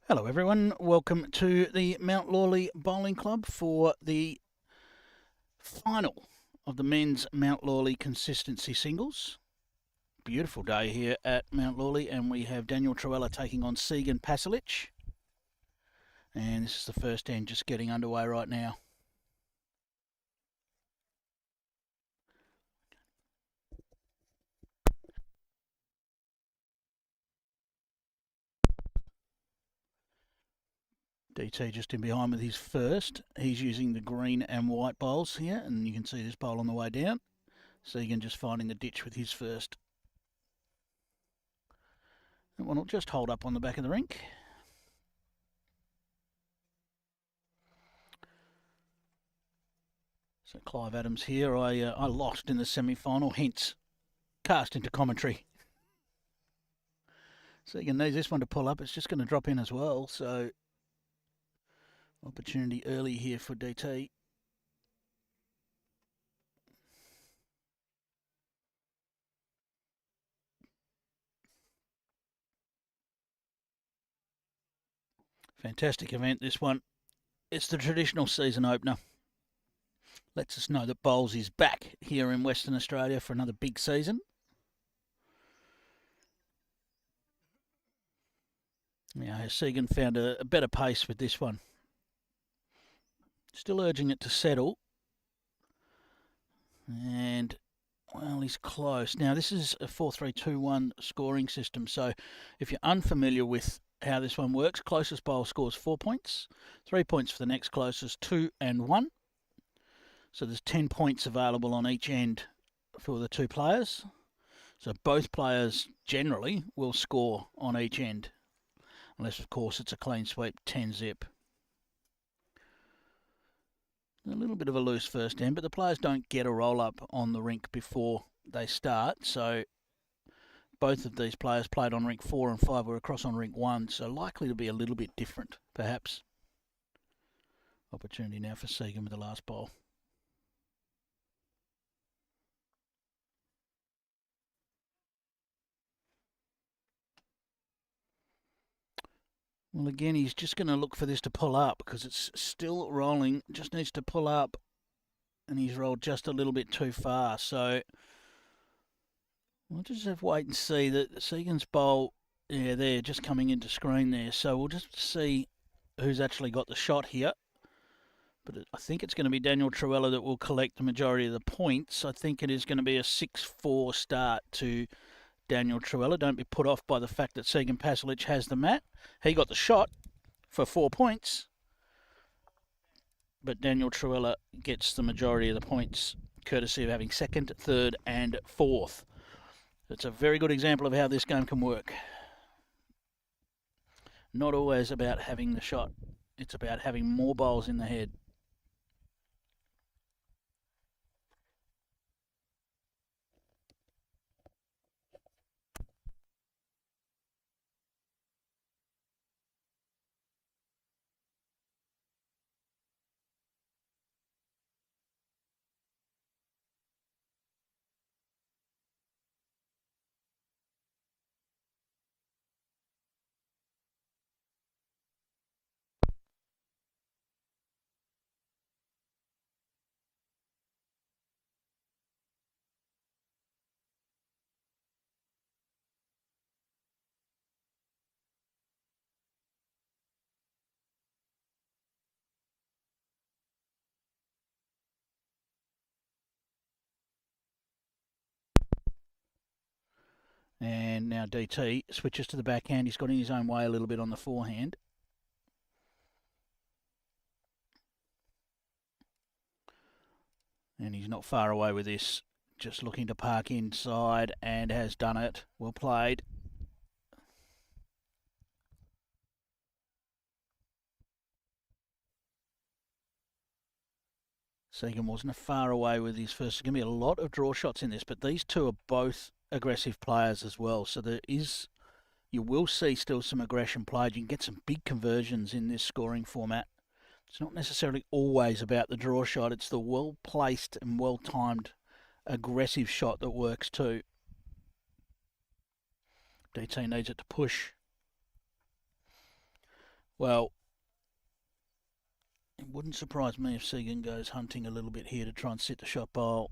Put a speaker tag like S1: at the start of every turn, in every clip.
S1: Hello everyone, welcome to the Mt Lawley Bowling Club for the final of the men's Mt Lawley consistency singles. Beautiful day here at Mt Lawley, and we have Daniel Trewhella taking on SEGAN Pasalich. And this is the first end just getting underway right now. DT just in behind with his first. He's using the green and white bowls here, and you can see this bowl on the way down. SEGAN just finding the ditch with his first. That one will just hold up on the back of the rink. So Clive Adams here, I lost in the semi-final, hence cast into commentary. So you can need this one to pull up. It's just going to drop in as well. So opportunity early here for DT. Fantastic event, this one. It's the traditional season opener. Lets us know that bowls is back here in Western Australia for another big season. Now, SEGAN found a better pace with this one. Still urging it to settle. And, well, he's close. Now, this is a 4-3-2-1 scoring system. So if you're unfamiliar with how this one works, closest bowl scores 4 points. 3 points for the next closest, 2 and 1. So there's 10 points available on each end for the two players. So both players generally will score on each end. Unless, of course, it's a clean sweep 10-zip. A little bit of a loose first end, but the players don't get a roll-up on the rink before they start. So both of these players played on rink 4 and 5 were across on rink 1. So likely to be a little bit different, perhaps. Opportunity now for SEGAN with the last bowl. Well, again, he's just going to look for this to pull up because it's still rolling. Just needs to pull up, and he's rolled just a little bit too far. So we'll just have to wait and see. That SEGAN's bowl, yeah, they're just coming into screen there. So we'll just see who's actually got the shot here. But I think it's going to be Daniel Trewhella that will collect the majority of the points. I think it is going to be a 6-4 start to Daniel Trewhella. Don't be put off by the fact that SEGAN Pasalich has the mat. He got the shot for 4 points, but Daniel Trewhella gets the majority of the points, courtesy of having second, third, and fourth. It's a very good example of how this game can work. Not always about having the shot. It's about having more bowls in the head. And now DT switches to the backhand. He's got in his own way a little bit on the forehand. And he's not far away with this. Just looking to park inside and has done it. Well played. SEGAN wasn't far away with his first. There's going to be a lot of draw shots in this, but these two are both aggressive players as well. So you will see still some aggression played. You can get some big conversions in this scoring format. It's not necessarily always about the draw shot. It's the well-placed and well-timed aggressive shot that works too. DT needs it to push. Well, it wouldn't surprise me if SEGAN goes hunting a little bit here to try and sit the shot bowl.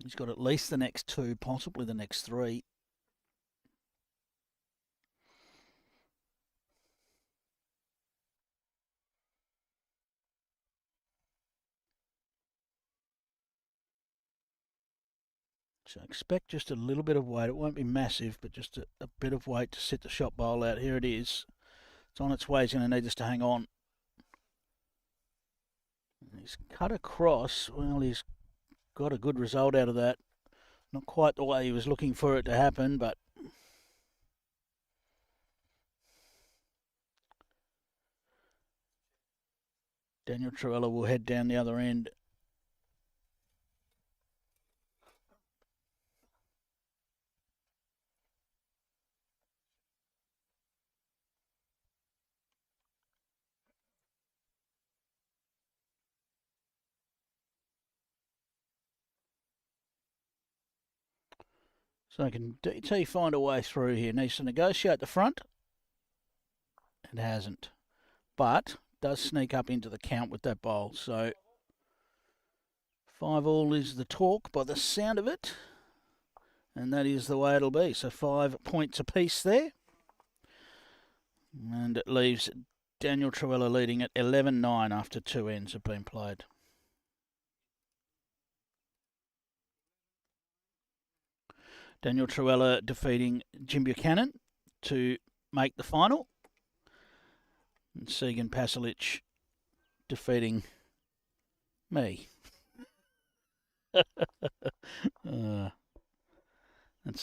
S1: He's got at least the next 2, possibly the next 3. So expect just a little bit of weight. It won't be massive, but just a bit of weight to sit the shot bowl out. Here it is. It's on its way. He's going to need this to hang on. And he's cut across. Well, he's got a good result out of that. Not quite the way he was looking for it to happen, but Daniel Trewhella will head down the other end. So can DT find a way through here? Needs to negotiate the front. It hasn't. But does sneak up into the count with that bowl. So 5-all is the talk by the sound of it. And that is the way it'll be. So 5 points apiece there. And it leaves Daniel Trewhella leading at 11-9 after 2 ends have been played. Daniel Trewhella defeating Jim Buchanan to make the final. And SEGAN Pasalich defeating me. That's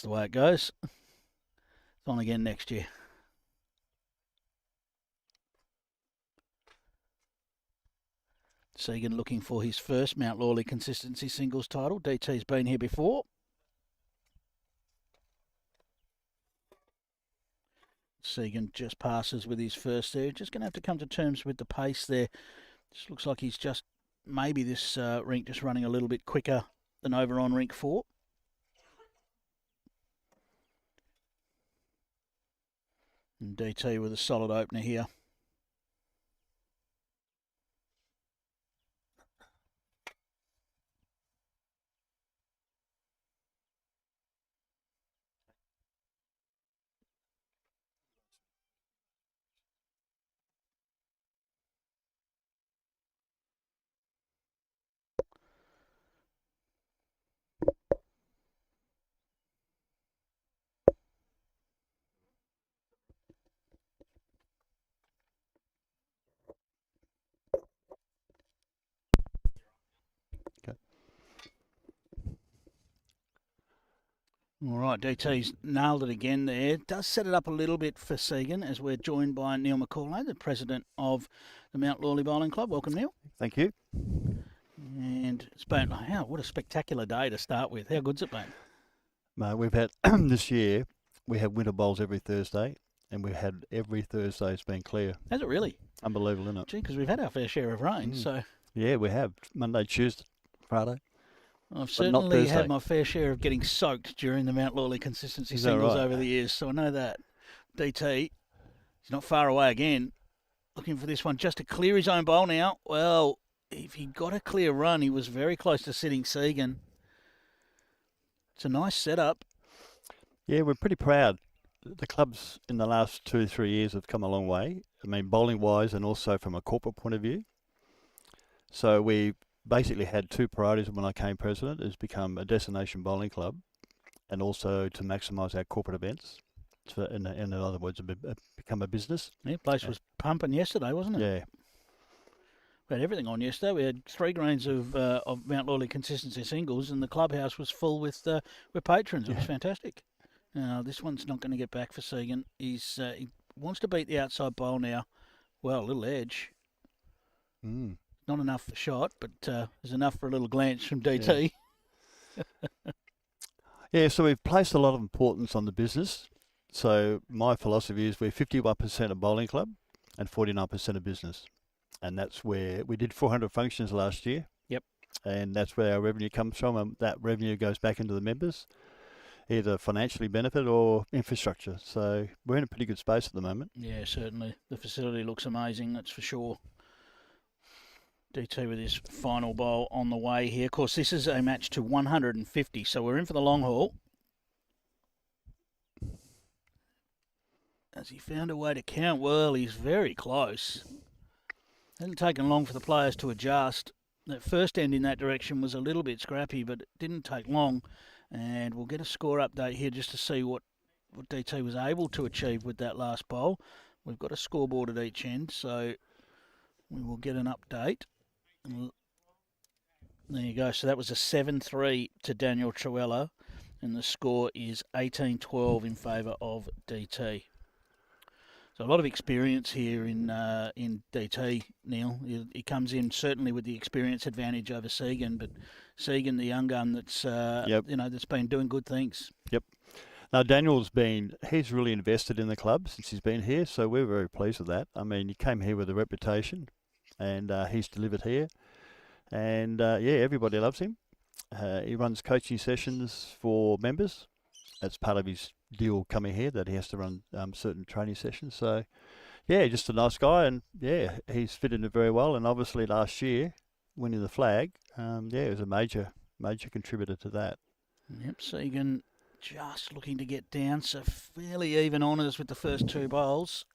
S1: the way it goes. It's on again next year. SEGAN looking for his first Mt Lawley consistency singles title. DT's been here before. SEGAN just passes with his first there. Just going to have to come to terms with the pace there. Just looks like he's just, maybe this rink just running a little bit quicker than over on rink 4. And DT with a solid opener here. All right, DT's nailed it again there. Does set it up a little bit for SEGAN as we're joined by Neil McCauley, the president of the Mt Lawley Bowling Club. Welcome, Neil.
S2: Thank you.
S1: And it's been, what a spectacular day to start with. How good's it been?
S2: Mate, we've had, this year, we have winter bowls every Thursday, and we've had every Thursday it's been clear.
S1: Has it really?
S2: Unbelievable, isn't it?
S1: Gee, because we've had our fair share of rain, so...
S2: Yeah, we have. Monday, Tuesday, Friday.
S1: I've certainly had my fair share of getting soaked during the Mt Lawley consistency singles over the years, so I know that. DT, he's not far away again. Looking for this one just to clear his own bowl now. Well, if he got a clear run, he was very close to sitting SEGAN. It's a nice setup.
S2: Yeah, we're pretty proud. The clubs in the last 2 or 3 years have come a long way. I mean, bowling-wise and also from a corporate point of view. So we basically had 2 priorities when I came president, is become a destination bowling club and also to maximise our corporate events. So in other words, become a business.
S1: Yeah, place was pumping yesterday, wasn't it?
S2: Yeah.
S1: We had everything on yesterday. We had 3 greens of Mt Lawley consistency singles, and the clubhouse was full with patrons. It was fantastic. Now, this one's not going to get back for SEGAN. He wants to beat the outside bowl now. Well, a little edge. Not enough for shot, but there's enough for a little glance from DT.
S2: Yeah, so we've placed a lot of importance on the business. So my philosophy is we're 51% a bowling club and 49% a business. And that's where we did 400 functions last year.
S1: Yep.
S2: And that's where our revenue comes from. And that revenue goes back into the members. either financially benefit or infrastructure. So we're in a pretty good space at the moment.
S1: Yeah, certainly. The facility looks amazing, that's for sure. DT with his final bowl on the way here. Of course, this is a match to 150, so we're in for the long haul. As he found a way to count well, he's very close. Hasn't taken long for the players to adjust. That first end in that direction was a little bit scrappy, but it didn't take long. And we'll get a score update here just to see what DT was able to achieve with that last bowl. We've got a scoreboard at each end, so we will get an update. There you go. So that was a 7-3 to Daniel Trewhella, and the score is 18-12 in favour of DT. So a lot of experience here in DT, Neil. He comes in certainly with the experience advantage over SEGAN, but SEGAN, the young gun that's that's been doing good things.
S2: Yep. Now he's really invested in the club since he's been here, so we're very pleased with that. I mean, he came here with a reputation, and he's delivered here, and everybody loves him. He runs coaching sessions for members. That's part of his deal coming here, that he has to run certain training sessions. So, just a nice guy, and he's fitted in very well. And obviously last year, winning the flag, it was a major contributor to that.
S1: Yep, SEGAN just looking to get down, so fairly even honours with the first two bowls.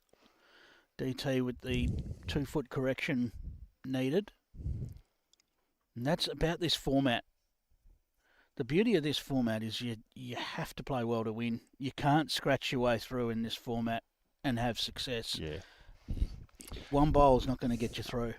S1: DT with the 2-foot correction needed. And that's about this format. The beauty of this format is you have to play well to win. You can't scratch your way through in this format and have success.
S2: Yeah.
S1: One bowl's not going to get you through.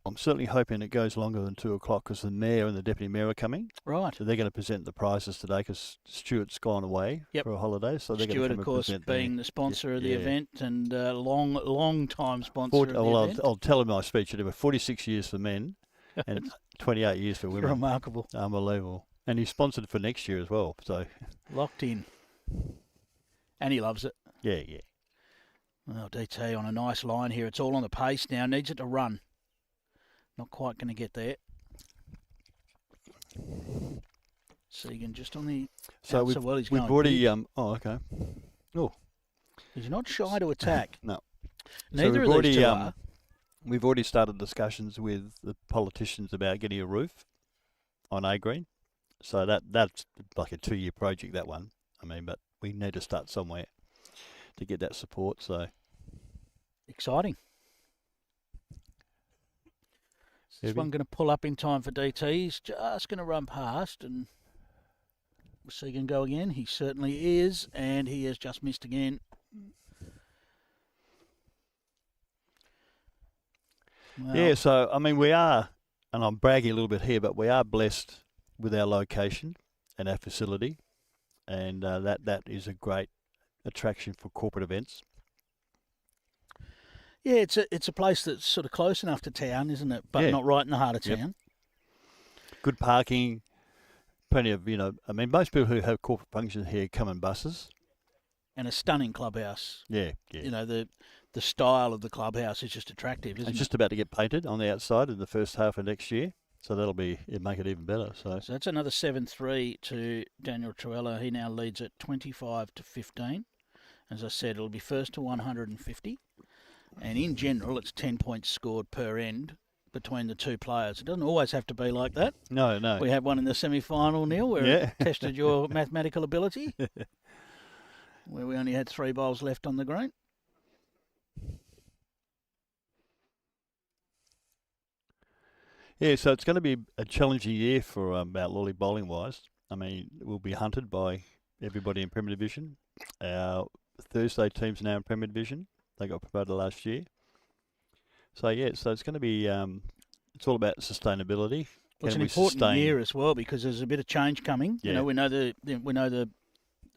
S2: I'm certainly hoping it goes longer than 2 o'clock because the mayor and the deputy mayor are coming.
S1: Right.
S2: So they're going to present the prizes today because Stuart's gone away for a holiday. So they're
S1: Stuart,
S2: going to
S1: of course, being the sponsor of the event and long time sponsor of the event.
S2: I'll tell him my speech. It was 46 years for men and 28 years for women.
S1: Remarkable.
S2: Unbelievable. And he's sponsored for next year as well. So
S1: locked in. And he loves it.
S2: Yeah.
S1: Well, DT on a nice line here. It's all on the pace now. Needs it to run. Not quite going to get there. SEGAN just on the
S2: so we've already okay. Oh.
S1: He's not shy to attack.
S2: No.
S1: Neither of these two are.
S2: We've already started discussions with the politicians about getting a roof on A Green. So that's like a 2-year project, that one. I mean, but we need to start somewhere to get that support. So
S1: exciting. Is this one going to pull up in time for DT? He's just going to run past, and SEGAN go again. He certainly is, and he has just missed again. Well,
S2: so, I mean, we are, and I'm bragging a little bit here, but we are blessed with our location and our facility, and that is a great attraction for corporate events.
S1: Yeah, it's a place that's sort of close enough to town, isn't it? But not right in the heart of town.
S2: Good parking, plenty of, I mean, most people who have corporate functions here come in buses.
S1: And a stunning clubhouse.
S2: Yeah.
S1: The style of the clubhouse is just attractive, isn't it?
S2: It's just about to get painted on the outside in the first half of next year. So it'll make it even better. So
S1: that's another 7-3 to Daniel Trewhella. He now leads at 25-15. As I said, it'll be first to 150. And in general, it's 10 points scored per end between the two players. It doesn't always have to be like that.
S2: No.
S1: We had one in the semi-final, Neil, where it tested your mathematical ability, where we only had 3 bowls left on the green.
S2: Yeah, so it's going to be a challenging year for Mt Lawley bowling-wise. I mean, we'll be hunted by everybody in Premier Division. Our Thursday team's now in Premier Division. They got promoted last year. So, so it's going to be, it's all about sustainability.
S1: Well, it's an important year as well because there's a bit of change coming.
S2: Yeah.
S1: We know the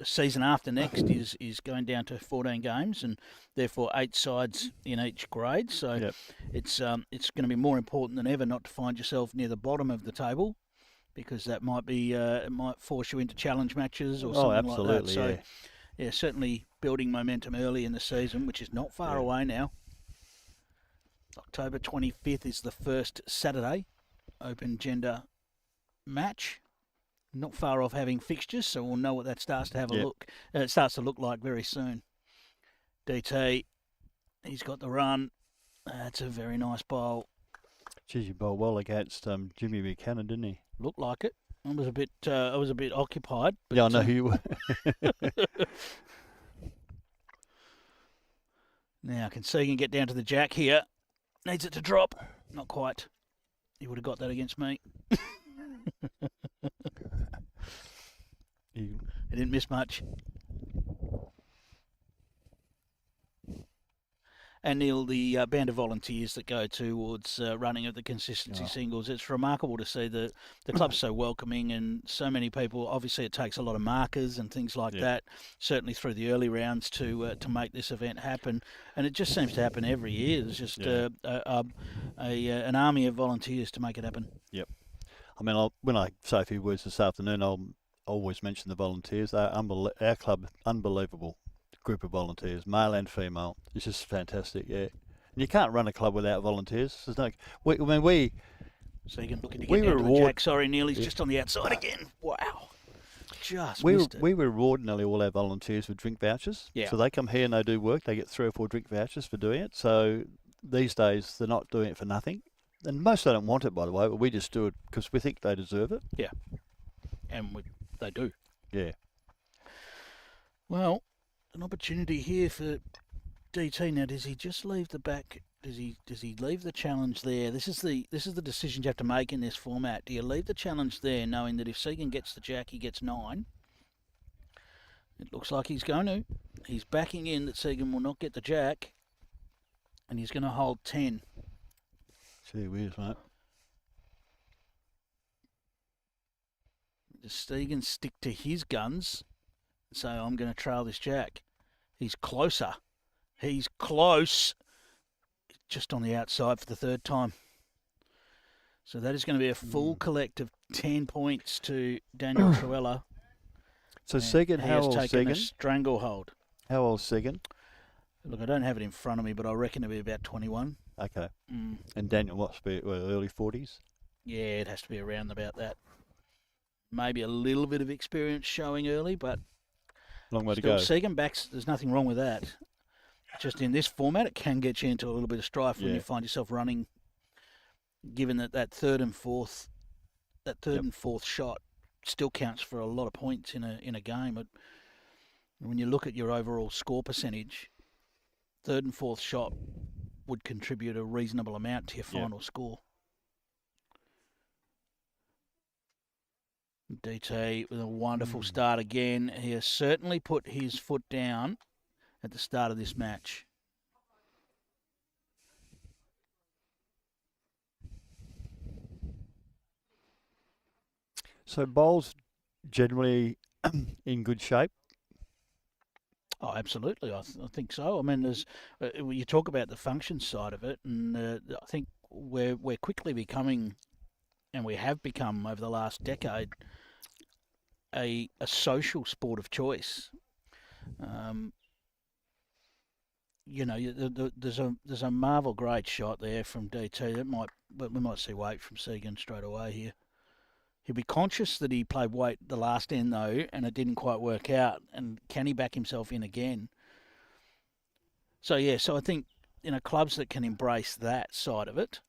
S1: season after next is going down to 14 games and therefore 8 sides in each grade. So it's going to be more important than ever not to find yourself near the bottom of the table because that might be it might force you into challenge matches or something like that. So certainly building momentum early in the season, which is not far away now. October 25th is the first Saturday open gender match. not far off having fixtures, so we'll know what that starts to have a
S2: Yep.
S1: look. It starts to look like very soon. DT, he's got the run. That's a very nice bowl.
S2: Geez, he bowled well against Jimmy Buchanan, didn't he?
S1: Looked like it. I was a bit occupied. But,
S2: Yeah, I know who you were.
S1: Now, can Segan get down to the jack here? Needs it to drop. Not quite. He would have got that against me. He didn't miss much. And Neil, the band of volunteers that go towards running of the consistency singles, it's remarkable to see the club's so welcoming and so many people. Obviously, it takes a lot of markers and things like that, certainly through the early rounds to make this event happen. And it just seems to happen every year. There's just an army of volunteers to make it happen.
S2: Yep. I mean, when I say a few words this afternoon, I'll always mention the volunteers. They're our club, unbelievable group of volunteers, male and female. It's just fantastic, yeah. And you can't run a club without volunteers. There's no.
S1: So you can look at the jack. Sorry, Neil, he's just on the outside again. Wow, missed it.
S2: We reward nearly all our volunteers with drink vouchers.
S1: Yeah.
S2: So they come here and they do work. They get 3 or 4 drink vouchers for doing it. So these days they're not doing it for nothing. And most of them don't want it, by the way, but we just do it because we think they deserve it.
S1: Yeah, and they do.
S2: Yeah.
S1: Well, an opportunity here for DT. Now, does he just leave the back? Does he leave the challenge there? This is the decision you have to make in this format. Do you leave the challenge there, knowing that if Segan gets the jack, he gets 9? It looks like he's going to. He's backing in that Segan will not get the jack, and he's going to hold 10.
S2: Gee whiz, mate.
S1: Does Segan stick to his guns and say, I'm going to trail this jack? He's closer. He's close. Just on the outside for the 3rd time. So that is going to be a full collect of 10 points to Daniel Trewhella.
S2: So Segan, how old is
S1: taken a
S2: Segan?
S1: stranglehold.
S2: How old is Segan?
S1: Look, I don't have it in front of me, but I reckon it'll be about 21.
S2: Okay. And Daniel must be early 40s?
S1: Yeah, it has to be around about that. Maybe a little bit of experience showing early, but
S2: long way to go.
S1: Segan backs, there's nothing wrong with that. Just in this format, it can get you into a little bit of strife when you find yourself running, given that third and fourth shot still counts for a lot of points in a game. But when you look at your overall score percentage, 3rd and 4th shot would contribute a reasonable amount to your final score. DT with a wonderful start again. He has certainly put his foot down at the start of this match.
S2: So bowls generally in good shape?
S1: Oh, absolutely. I think so. I mean, there's you talk about the function side of it, and I think we're quickly becoming, and we have become over the last decade, a social sport of choice. There's a Marvel great shot there from DT. We might see weight from Segan straight away here. He'll be conscious that he played weight the last end though, and it didn't quite work out. And can he back himself in again? So I think clubs that can embrace that side of it,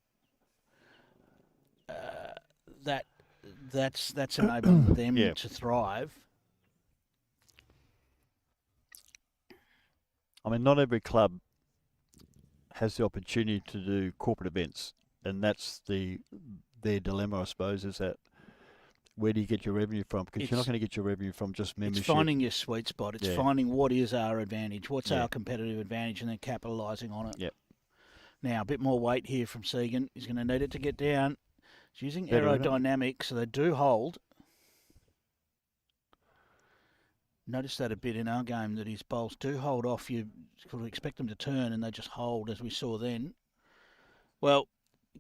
S1: that's enabling them to thrive.
S2: I mean, not every club has the opportunity to do corporate events, and that's their dilemma, I suppose, is that where do you get your revenue from? Because you're not going to get your revenue from just membership.
S1: It's finding your sweet spot. It's finding what is our advantage, what's our competitive advantage, and then capitalising on it.
S2: Yep.
S1: Now, a bit more weight here from Segan. He's going to need it to get down. He's using aerodynamics, so they do hold. Notice that a bit in our game, that his bowls do hold off. You could expect them to turn, and they just hold, as we saw then. Well,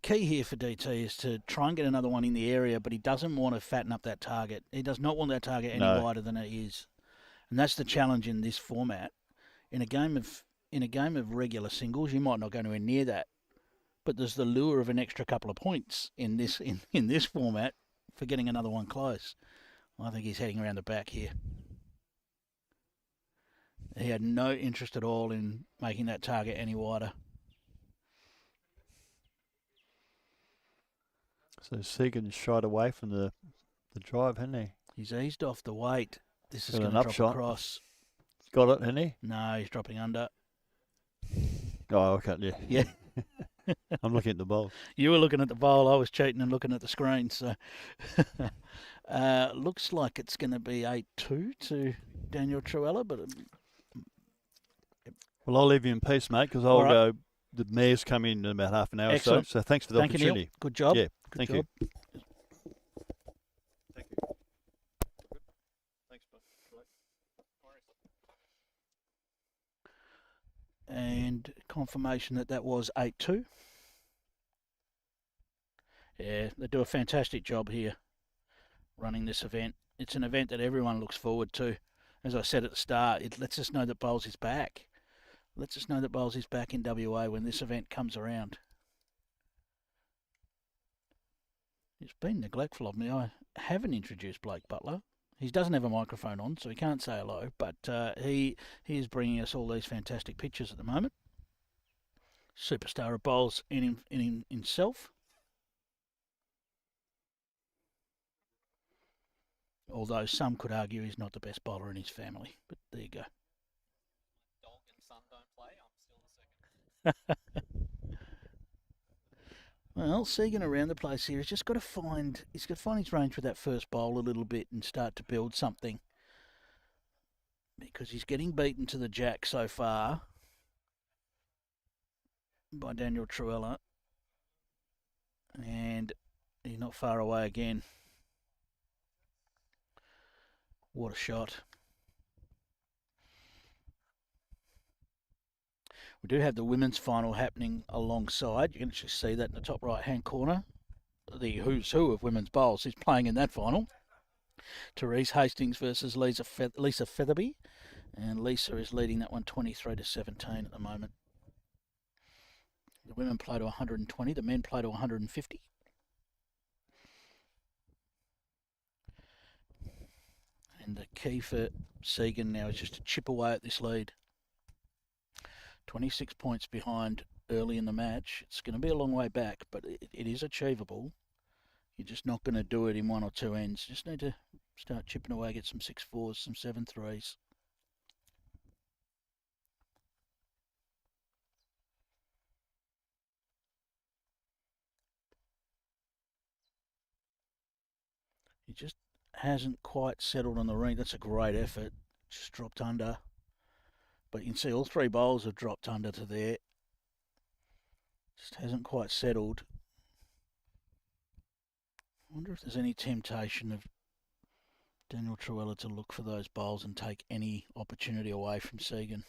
S1: key here for DT is to try and get another one in the area, but he doesn't want to fatten up that target. He does not want that target any wider than it is. And that's the challenge in this format. In a game of regular singles, you might not go anywhere near that. But there's the lure of an extra couple of points in this format for getting another one close. I think he's heading around the back here. He had no interest at all in making that target any wider.
S2: So SEGAN shied away from the drive, hasn't he?
S1: He's eased off the weight. This is
S2: Got
S1: going
S2: an
S1: to drop
S2: upshot.
S1: across.
S2: Got it, hasn't he?
S1: No, he's dropping under.
S2: Oh, okay, yeah.
S1: Yeah.
S2: I'm looking at the bowl.
S1: You were looking at the bowl. I was cheating and looking at the screen. So looks like it's going to be 8-2 to Daniel Trewhella, but
S2: Well, I'll leave you in peace, mate, because I'll go. The mayor's coming in about half an hour
S1: Excellent.
S2: or so. So thanks for the
S1: thank
S2: opportunity.
S1: you, Neil. Good job.
S2: Yeah,
S1: Good
S2: thank
S1: job.
S2: you. Thank you. Thanks, bud.
S1: And confirmation that was 8-2. Yeah, they do a fantastic job here running this event. It's an event that everyone looks forward to. As I said at the start, it lets us know that Bowles is back. Lets us know that Bowles is back in WA when this event comes around. It's been neglectful of me. I haven't introduced Blake Butler. He doesn't have a microphone on, so he can't say hello, but he is bringing us all these fantastic pictures at the moment. Superstar of bowls in himself. Although some could argue he's not the best bowler in his family, but there you go.
S3: Dog and son don't play, I'm still the second.
S1: Well, SEGAN around the place here. He's got to find his range with that first bowl a little bit and start to build something. Because he's getting beaten to the jack so far by Daniel Trewhella. And he's not far away again. What a shot. We do have the women's final happening alongside. You can actually see that in the top right-hand corner. The who's who of women's bowls is playing in that final. Therese Hastings versus Lisa Featherby. And Lisa is leading that one 23-17 at the moment. The women play to 120, the men play to 150. And the key for SEGAN now is just to chip away at this lead. 26 points behind early in the match. It's going to be a long way back, but it is achievable. You're just not going to do it in one or two ends. You just need to start chipping away, get some 6-4s, some 7-3s. He just hasn't quite settled on the ring. That's a great effort. Just dropped under. But you can see all three bowls have dropped under to there. Just hasn't quite settled. I wonder if there's any temptation of Daniel Trewhella to look for those bowls and take any opportunity away from SEGAN.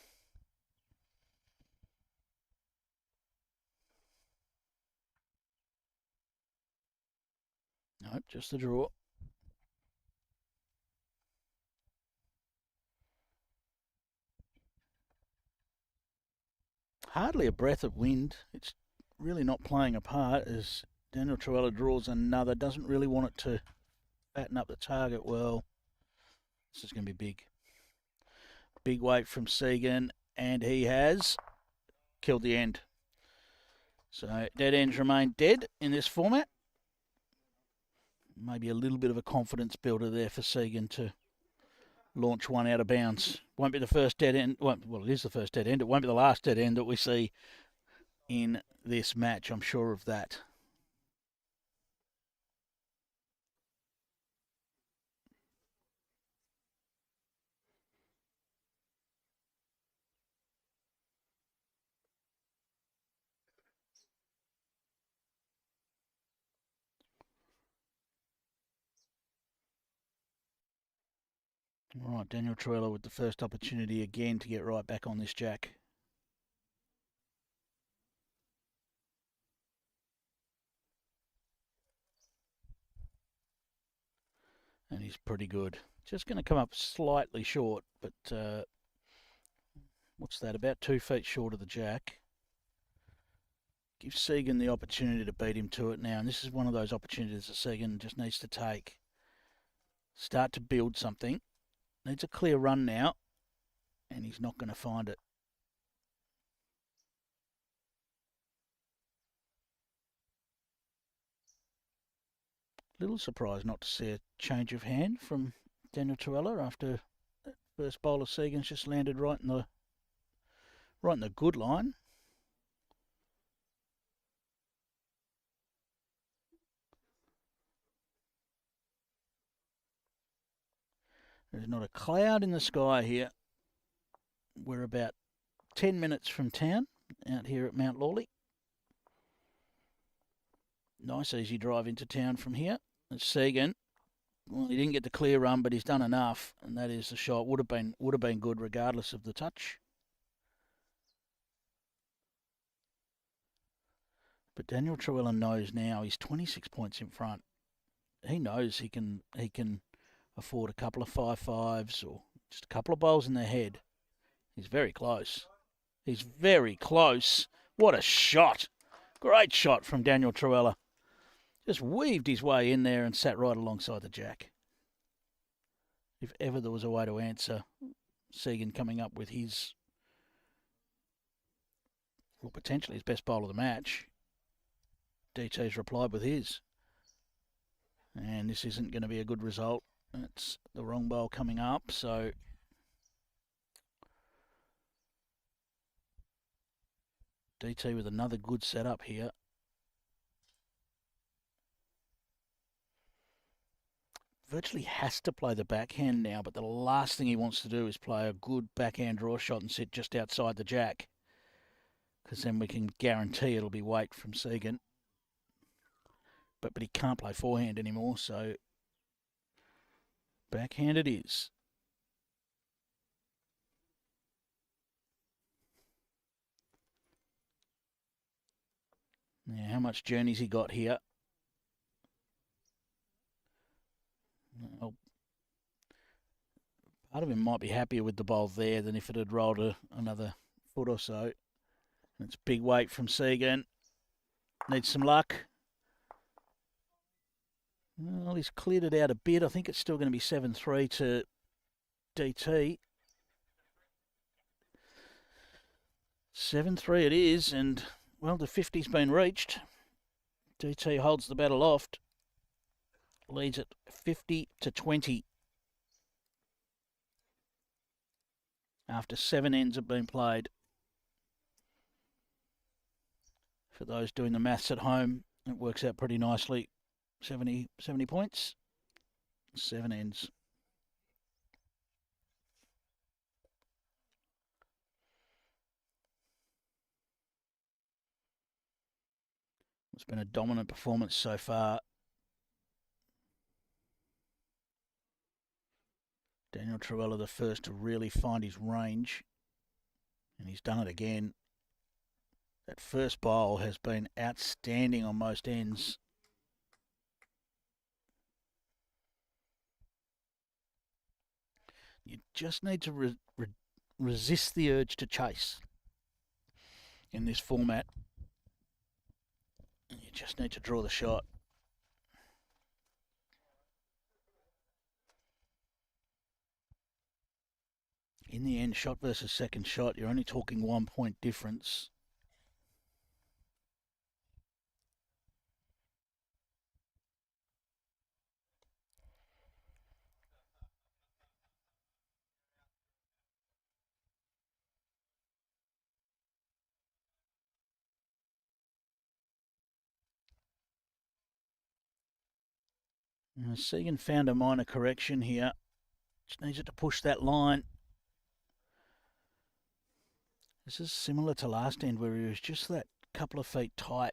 S1: Nope, just the draw. Hardly a breath of wind. It's really not playing a part as Daniel Trewhella draws another. Doesn't really want it to fatten up the target well. This is going to be big. Big weight from SEGAN, and he has killed the end. So dead ends remain dead in this format. Maybe a little bit of a confidence builder there for SEGAN to launch one out of bounds. Won't be the first dead end. Well, it is the first dead end. It won't be the last dead end that we see in this match. I'm sure of that. All right, Daniel Trewhella with the first opportunity again to get right back on this jack. And he's pretty good. Just going to come up slightly short, but what's that? About 2 feet short of the jack. Give SEGAN the opportunity to beat him to it now. And this is one of those opportunities that SEGAN just needs to take. start to build something. Needs a clear run now, and he's not going to find it. Little surprised not to see a change of hand from Daniel Trewhella after that first bowl of SEGAN's just landed right in the good line. There's not a cloud in the sky here. We're about 10 minutes from town out here at Mt Lawley. Nice easy drive into town from here. It's SEGAN. Well, he didn't get the clear run, but he's done enough, and that is the shot. Would have been good regardless of the touch. But Daniel Trewhella knows now he's 26 points in front. He knows he can afford a couple of 5-5s or just a couple of bowls in the head. He's very close. He's very close. What a shot. Great shot from Daniel Trewhella. Just weaved his way in there and sat right alongside the jack. If ever there was a way to answer SEGAN coming up with his, well, potentially his best bowl of the match, DT's replied with his. And this isn't going to be a good result. It's the wrong bowl coming up, so DT with another good setup here. Virtually has to play the backhand now, but the last thing he wants to do is play a good backhand draw shot and sit just outside the jack, because then we can guarantee it'll be weight from SEGAN. But he can't play forehand anymore, so backhand it is. Now, how much journey's he got here? Well, part of him might be happier with the bowl there than if it had rolled another foot or so. And it's big weight from SEGAN. Needs some luck. Well, he's cleared it out a bit. I think it's still going to be 7-3 to DT. 7-3 it is, and, well, the 50's been reached. DT holds the bat aloft. Leads at 50-20. After 7 ends have been played. For those doing the maths at home, it works out pretty nicely. 70 points, 7 ends. It's been a dominant performance so far. Daniel Trewhella the first to really find his range, and he's done it again. That first bowl has been outstanding on most ends. You just need to resist the urge to chase in this format. You just need to draw the shot. In the end, shot versus second shot, you're only talking 1 point difference. SEGAN found a minor correction here. Just needs it to push that line. This is similar to last end where he was just that couple of feet tight.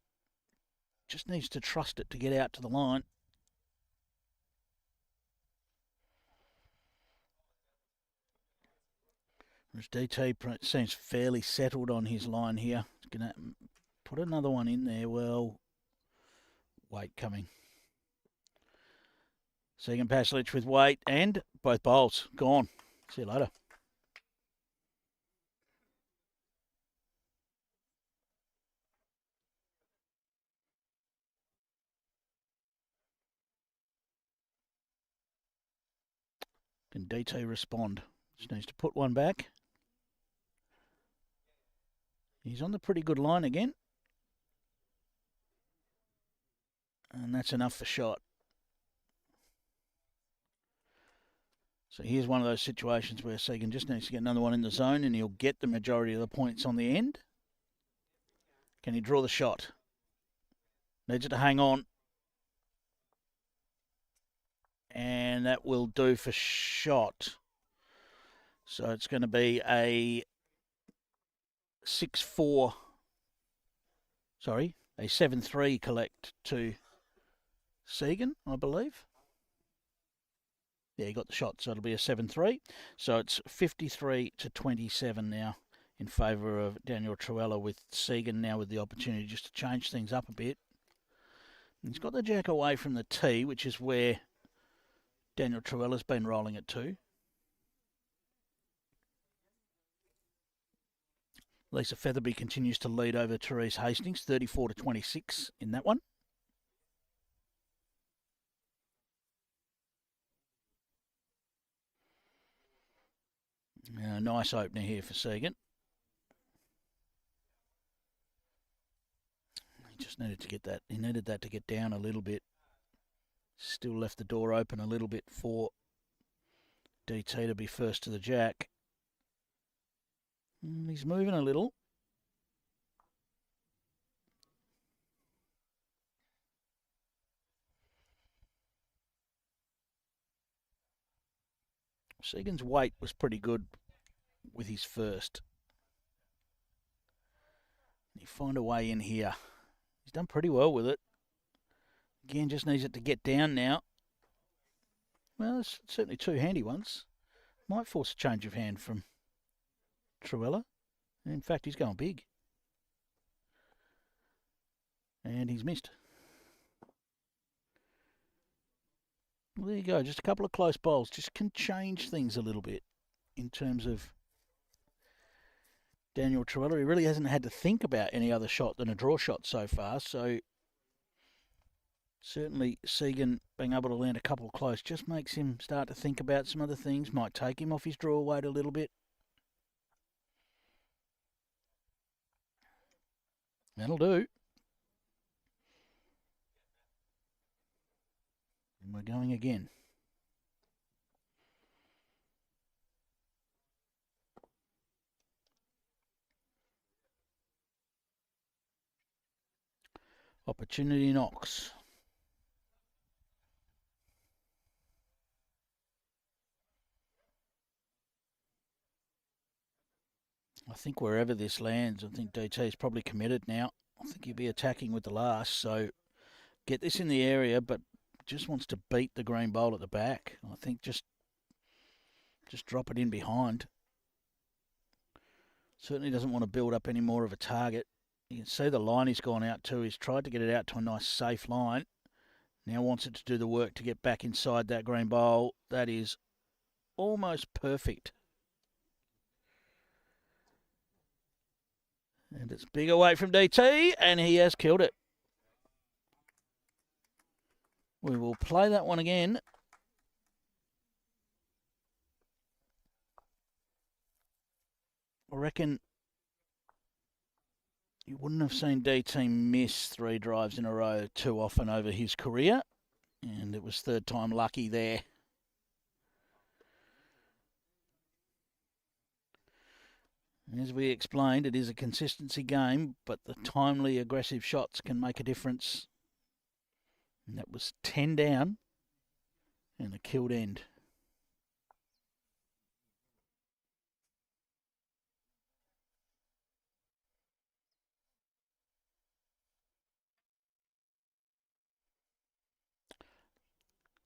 S1: Just needs to trust it to get out to the line. Whereas DT seems fairly settled on his line here. He's going to put another one in there. Well, weight coming. SEGAN Pasalich with weight and both bowls gone. See you later. Can DT respond? Just needs to put one back. He's on the pretty good line again. And that's enough for shot. So here's one of those situations where SEGAN just needs to get another one in the zone and he'll get the majority of the points on the end. Can he draw the shot? Needs it to hang on. And that will do for shot. So it's going to be a 6-4, sorry, a 7-3 collect to SEGAN, I believe. Yeah, he got the shot, so it'll be a 7-3. So it's 53-27 now in favour of Daniel Trewhella, with SEGAN now with the opportunity just to change things up a bit. And he's got the jack away from the tee, which is where Daniel Trewella's been rolling it to. Lisa Featherby continues to lead over Therese Hastings, 34-26 in that one. Nice opener here for SEGAN. He just needed to get that. He needed that to get down a little bit. Still left the door open a little bit for DT to be first to the jack. He's moving a little. SEGAN's weight was pretty good with his first. You find a way in here. He's done pretty well with it. Again, just needs it to get down now. Well, there's certainly two handy ones. Might force a change of hand from Trewhella. In fact, he's going big. And he's missed. Well, there you go. Just a couple of close bowls. Just can change things a little bit in terms of Daniel Trewhella. He really hasn't had to think about any other shot than a draw shot so far. So certainly SEGAN being able to land a couple close just makes him start to think about some other things. Might take him off his draw weight a little bit. That'll do. And we're going again. Opportunity knocks. I think wherever this lands, I think DT is probably committed now. I think he'll be attacking with the last. So get this in the area, but just wants to beat the green bowl at the back. I think just drop it in behind. Certainly doesn't want to build up any more of a target. You can see the line he's gone out to. He's tried to get it out to a nice safe line. Now wants it to do the work to get back inside that green bowl. That is almost perfect. And it's big away from DT, and he has killed it. We will play that one again. I reckon you wouldn't have seen DT miss 3 drives in a row too often over his career. And it was third time lucky there. As we explained, it is a consistency game, but the timely, aggressive shots can make a difference. And that was 10 down and a killed end.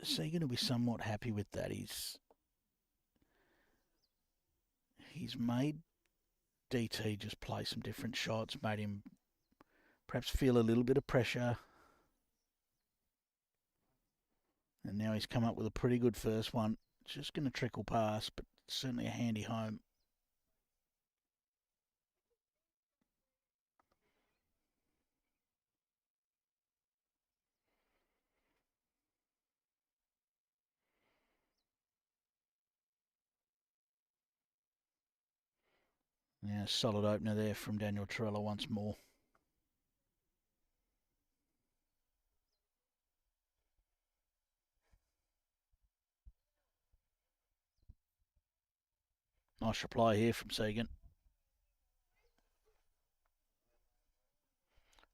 S1: SEGAN will be somewhat happy with that. He's made DT just play some different shots, made him perhaps feel a little bit of pressure. And now he's come up with a pretty good first one. Just going to trickle past, but certainly a handy home. Yeah, solid opener there from Daniel Trewhella once more. Nice reply here from SEGAN.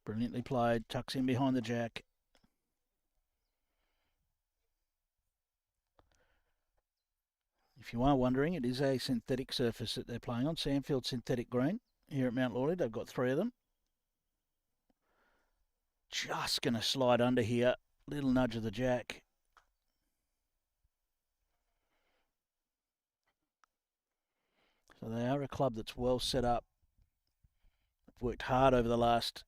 S1: Brilliantly played, tucks in behind the jack. If you are wondering, it is a synthetic surface that they're playing on, Sandfield Synthetic Green here at Mt Lawley. They've got 3 of them. Just going to slide under here. Little nudge of the jack. So they are a club that's well set up. They've worked hard over the last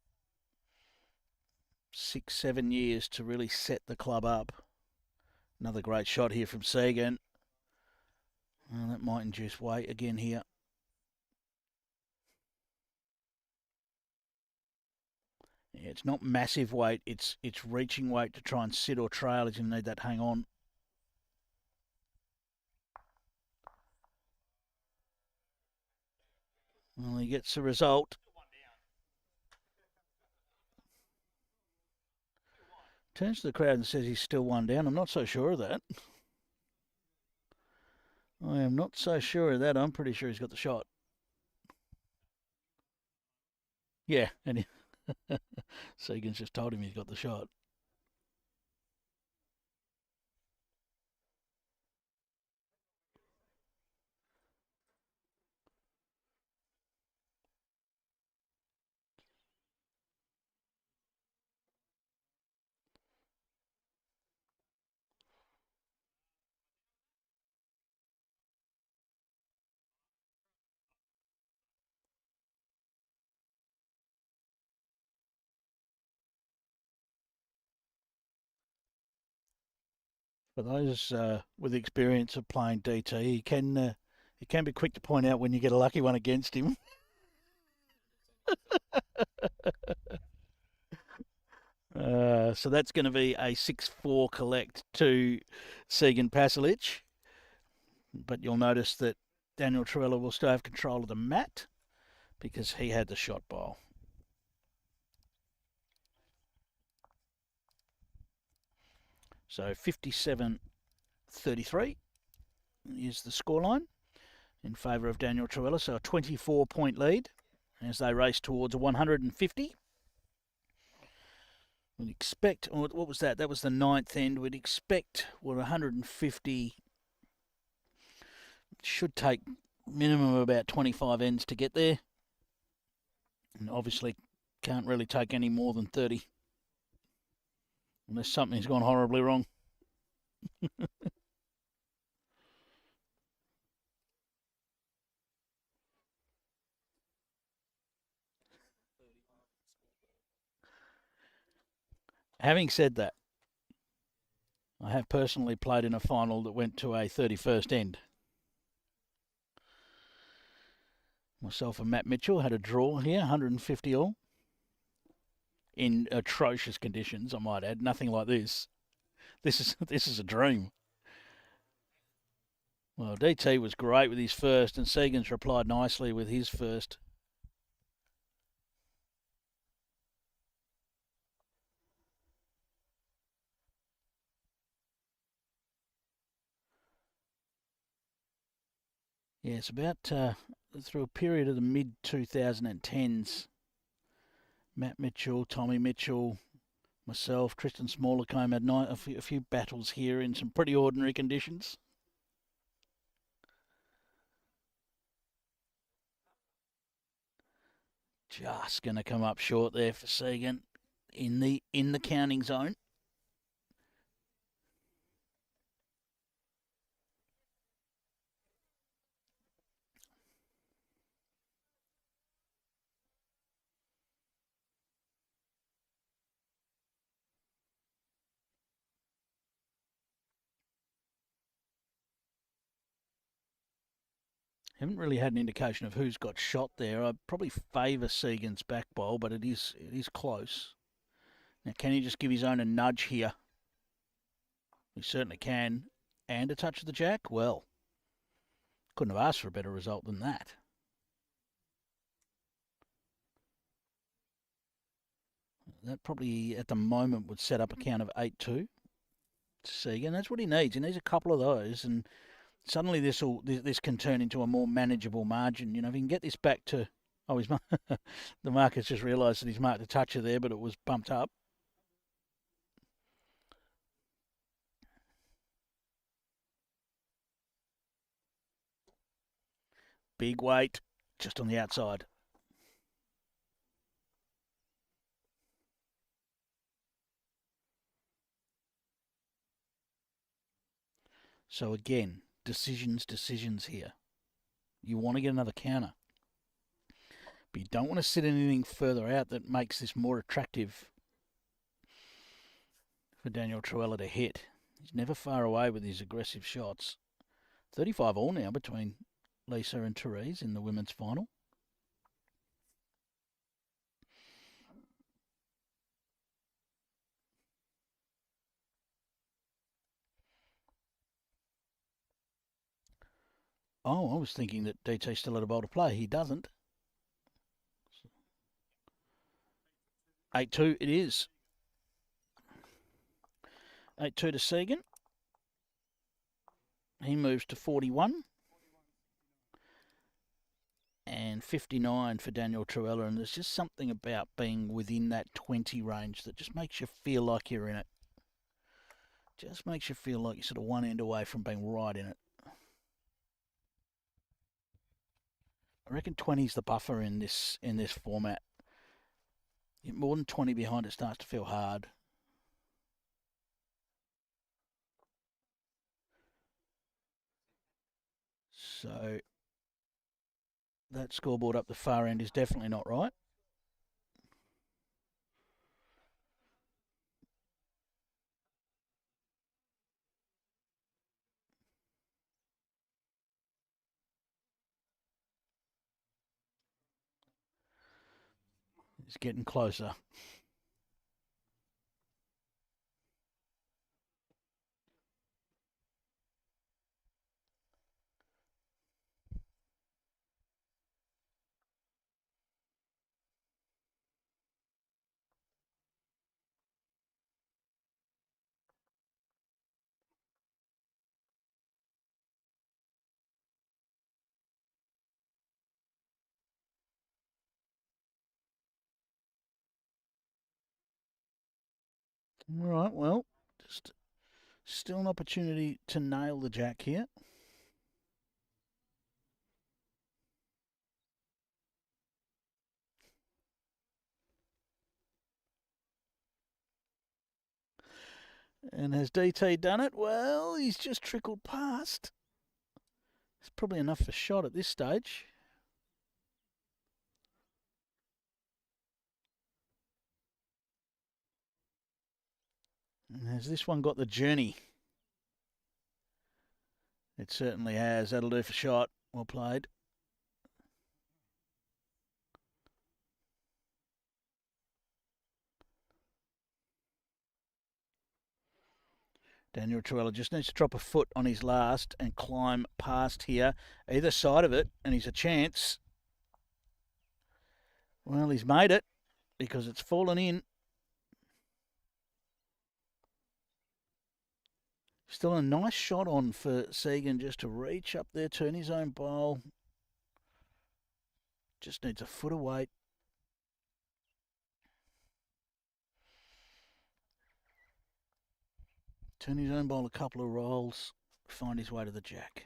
S1: 6-7 years to really set the club up. Another great shot here from SEGAN. Well, that might induce weight again here. Yeah, it's not massive weight, it's reaching weight to try and sit or trail as you need that hang on. Well, he gets the result. Turns to the crowd and says he's still 1 down. I'm not so sure of that. I am not so sure of that. I'm pretty sure he's got the shot. Yeah, and Segan's just told him he's got the shot. For those with experience of playing DT, he can be quick to point out when you get a lucky one against him. So that's going to be a 6-4 collect to SEGAN Pasalich. But you'll notice that Daniel Trewhella will still have control of the mat because he had the shot bowl. So 57-33 is the scoreline in favour of Daniel Trewhella. So a 24-point lead as they race towards a 150. We'd expect, what was that? That was the 9th end. We'd expect, 150 should take minimum of about 25 ends to get there. And obviously can't really take any more than 30. Unless something's gone horribly wrong. Having said that, I have personally played in a final that went to a 31st end. Myself and Matt Mitchell had a draw here, 150 all. In atrocious conditions, I might add. Nothing like this. This is a dream. Well, DT was great with his first, and SEGAN's replied nicely with his first. Yeah, it's about through a period of the mid-2010s. Matt Mitchell, Tommy Mitchell, myself, Tristan Smaller came at night. A few battles here in some pretty ordinary conditions. Just going to come up short there for SEGAN in the counting zone. Haven't really had an indication of who's got shot there. I'd probably favour SEGAN's back bowl, but it is close. Now, can he just give his own a nudge here? He certainly can. And a touch of the jack? Well, couldn't have asked for a better result than that. That probably at the moment would set up a count of 8-2 to SEGAN. That's what he needs. He needs a couple of those, and suddenly this can turn into a more manageable margin. You know, if he can get this back to, the market's just realised that he's marked a toucher there, but it was bumped up. Big weight, just on the outside. So again, decisions here. You want to get another counter, but you don't want to sit anything further out that makes this more attractive for Daniel Trewhella to hit. He's never far away with his aggressive shots. 35 all now between Lisa and Therese in the women's final. Oh, I was thinking that DT still had a bowl to play. He doesn't. 8-2 it is. 8-2 to SEGAN. He moves to 41. And 59 for Daniel Trewhella. And there's just something about being within that 20 range that just makes you feel like you're in it. Just makes you feel like you're sort of one end away from being right in it. I reckon 20's the buffer in this format. More than 20 behind, it starts to feel hard. So that scoreboard up the far end is definitely not right. It's getting closer. All right, well, just still an opportunity to nail the jack here. And has DT done it? Well, he's just trickled past. It's probably enough for shot at this stage. And has this one got the journey? It certainly has. That'll do for shot. Well played. Daniel Trewhella just needs to drop a foot on his last and climb past here, either side of it, and he's a chance. Well, he's made it because it's fallen in. Still a nice shot on for SEGAN just to reach up there, turn his own bowl. Just needs a foot of weight. Turn his own bowl a couple of rolls, find his way to the jack.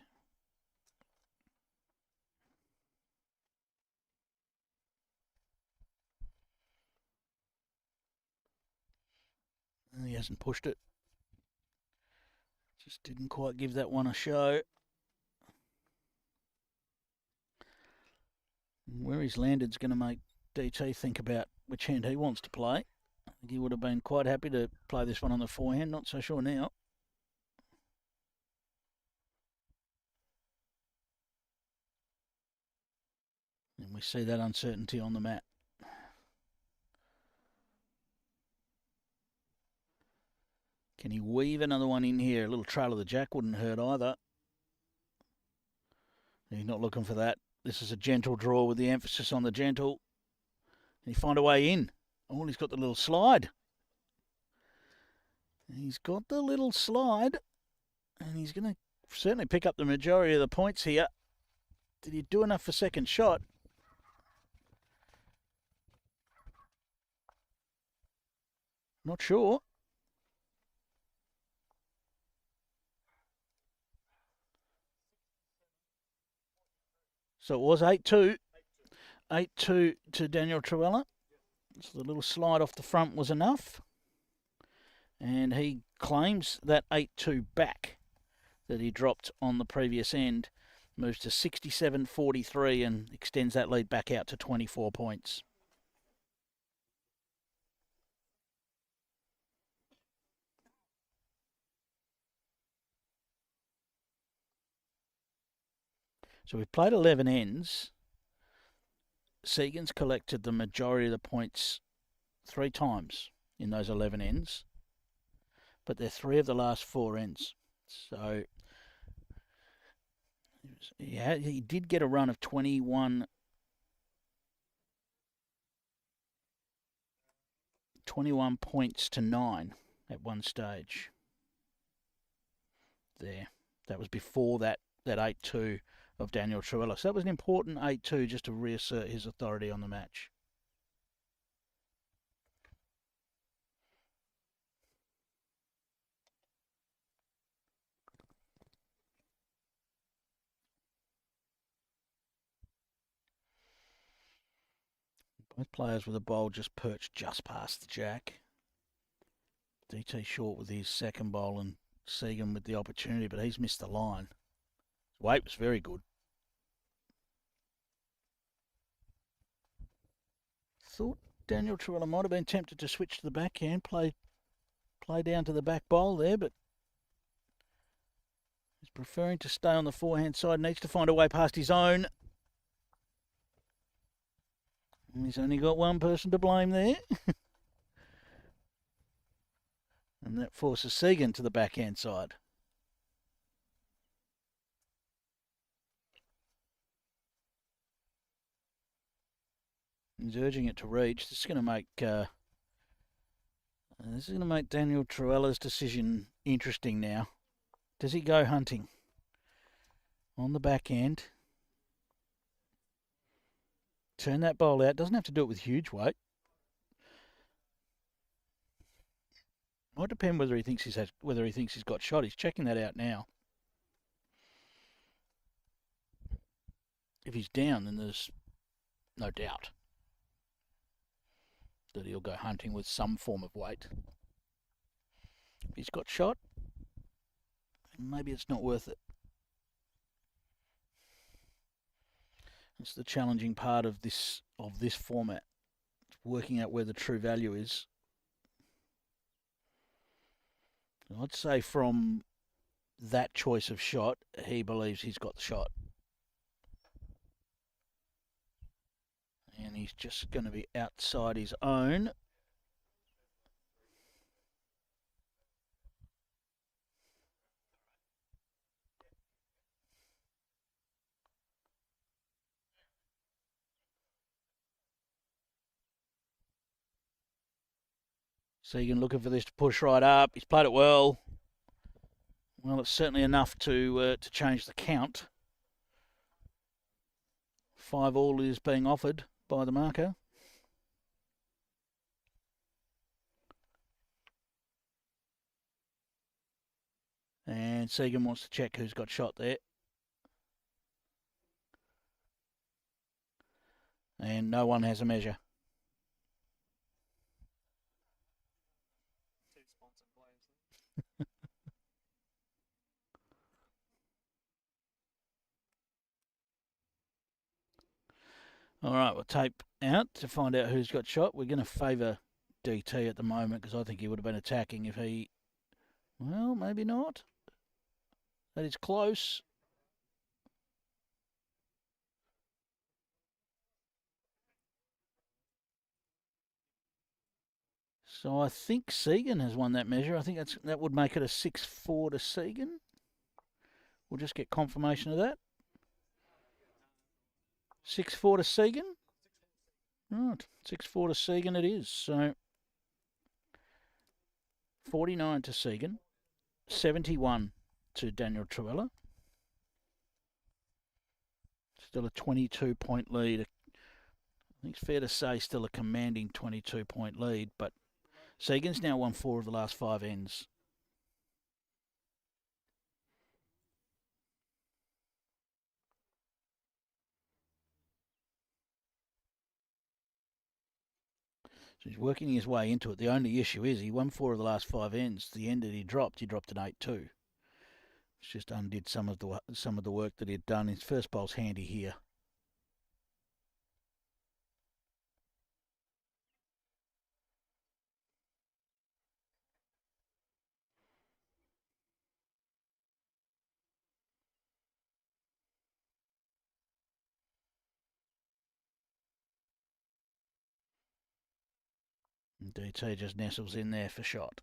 S1: And he hasn't pushed it. Just didn't quite give that one a show. Where he's landed's going to make DT think about which hand he wants to play. I think he would have been quite happy to play this one on the forehand. Not so sure now. And we see that uncertainty on the mat. Can he weave another one in here? A little trail of the jack wouldn't hurt either. He's not looking for that. This is a gentle draw with the emphasis on the gentle. Can he find a way in? Oh, he's got the little slide. He's got the little slide, and he's going to certainly pick up the majority of the points here. Did he do enough for second shot? Not sure. So it was 8-2. 8-2 to Daniel Trewhella. So the little slide off the front was enough. And he claims that 8-2 back that he dropped on the previous end. Moves to 67.43 and extends that lead back out to 24 points. So we've played 11 ends. SEGAN's collected the majority of the points 3 times in those 11 ends, but they're 3 of the last 4 ends. So yeah, he did get a run of 21 points to 9 at one stage. There, that was before that 8-2 of Daniel Trewhella. So that was an important 8-2 just to reassert his authority on the match. Both players with a bowl just perched just past the jack. DT short with his second bowl and SEGAN with the opportunity, but he's missed the line. His weight was very good. Thought Daniel Trewhella might have been tempted to switch to the backhand, play down to the back bowl there, but he's preferring to stay on the forehand side. Needs to find a way past his own. And he's only got one person to blame there. And that forces SEGAN to the backhand side. He's urging it to reach. This is going to make Daniel Trewhella's decision interesting now. Does he go hunting on the backhand? Turn that bowl out. Doesn't have to do it with huge weight. Might depend whether he thinks he's got shot. He's checking that out now. If he's down, then there's no doubt that he'll go hunting with some form of weight. If he's got shot, maybe it's not worth it. It's the challenging part of this format. It's working out where the true value is. I'd say from that choice of shot, he believes he's got the shot. And he's just going to be outside his own. SEGAN looking for this to push right up. He's played it well. Well, it's certainly enough to change the count. 5-all is being offered by the marker. And SEGAN wants to check who's got shot there. And no one has a measure. All right, we'll tape out to find out who's got shot. We're going to favour DT at the moment because I think he would have been attacking if he... Well, maybe not. That is close. So I think SEGAN has won that measure. I think that would make it a 6-4 to SEGAN. We'll just get confirmation of that. 6-4 to SEGAN. Right, 6-4 to SEGAN it is. So 49 to SEGAN, 71 to Daniel Trewhella. Still a 22-point lead. I think it's fair to say still a commanding 22-point lead, but SEGAN's now won 4 of the last 5 ends. So he's working his way into it. The only issue is he won 4 of the last 5 ends. The end that he dropped an 8-2. It's just undid some of the work that he had done. His first bowl's handy here. And DT just nestles in there for shot.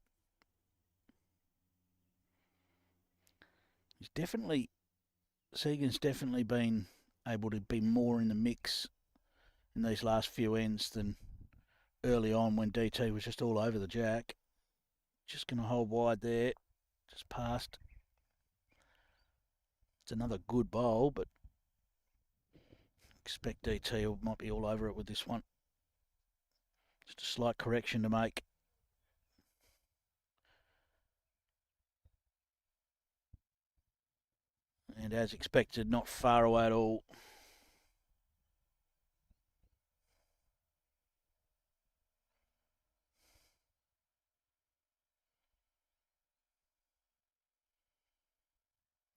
S1: SEGAN's definitely been able to be more in the mix in these last few ends than early on when DT was just all over the jack. Just going to hold wide there. Just past. It's another good bowl, but expect DT might be all over it with this one. Just a slight correction to make. And as expected, not far away at all.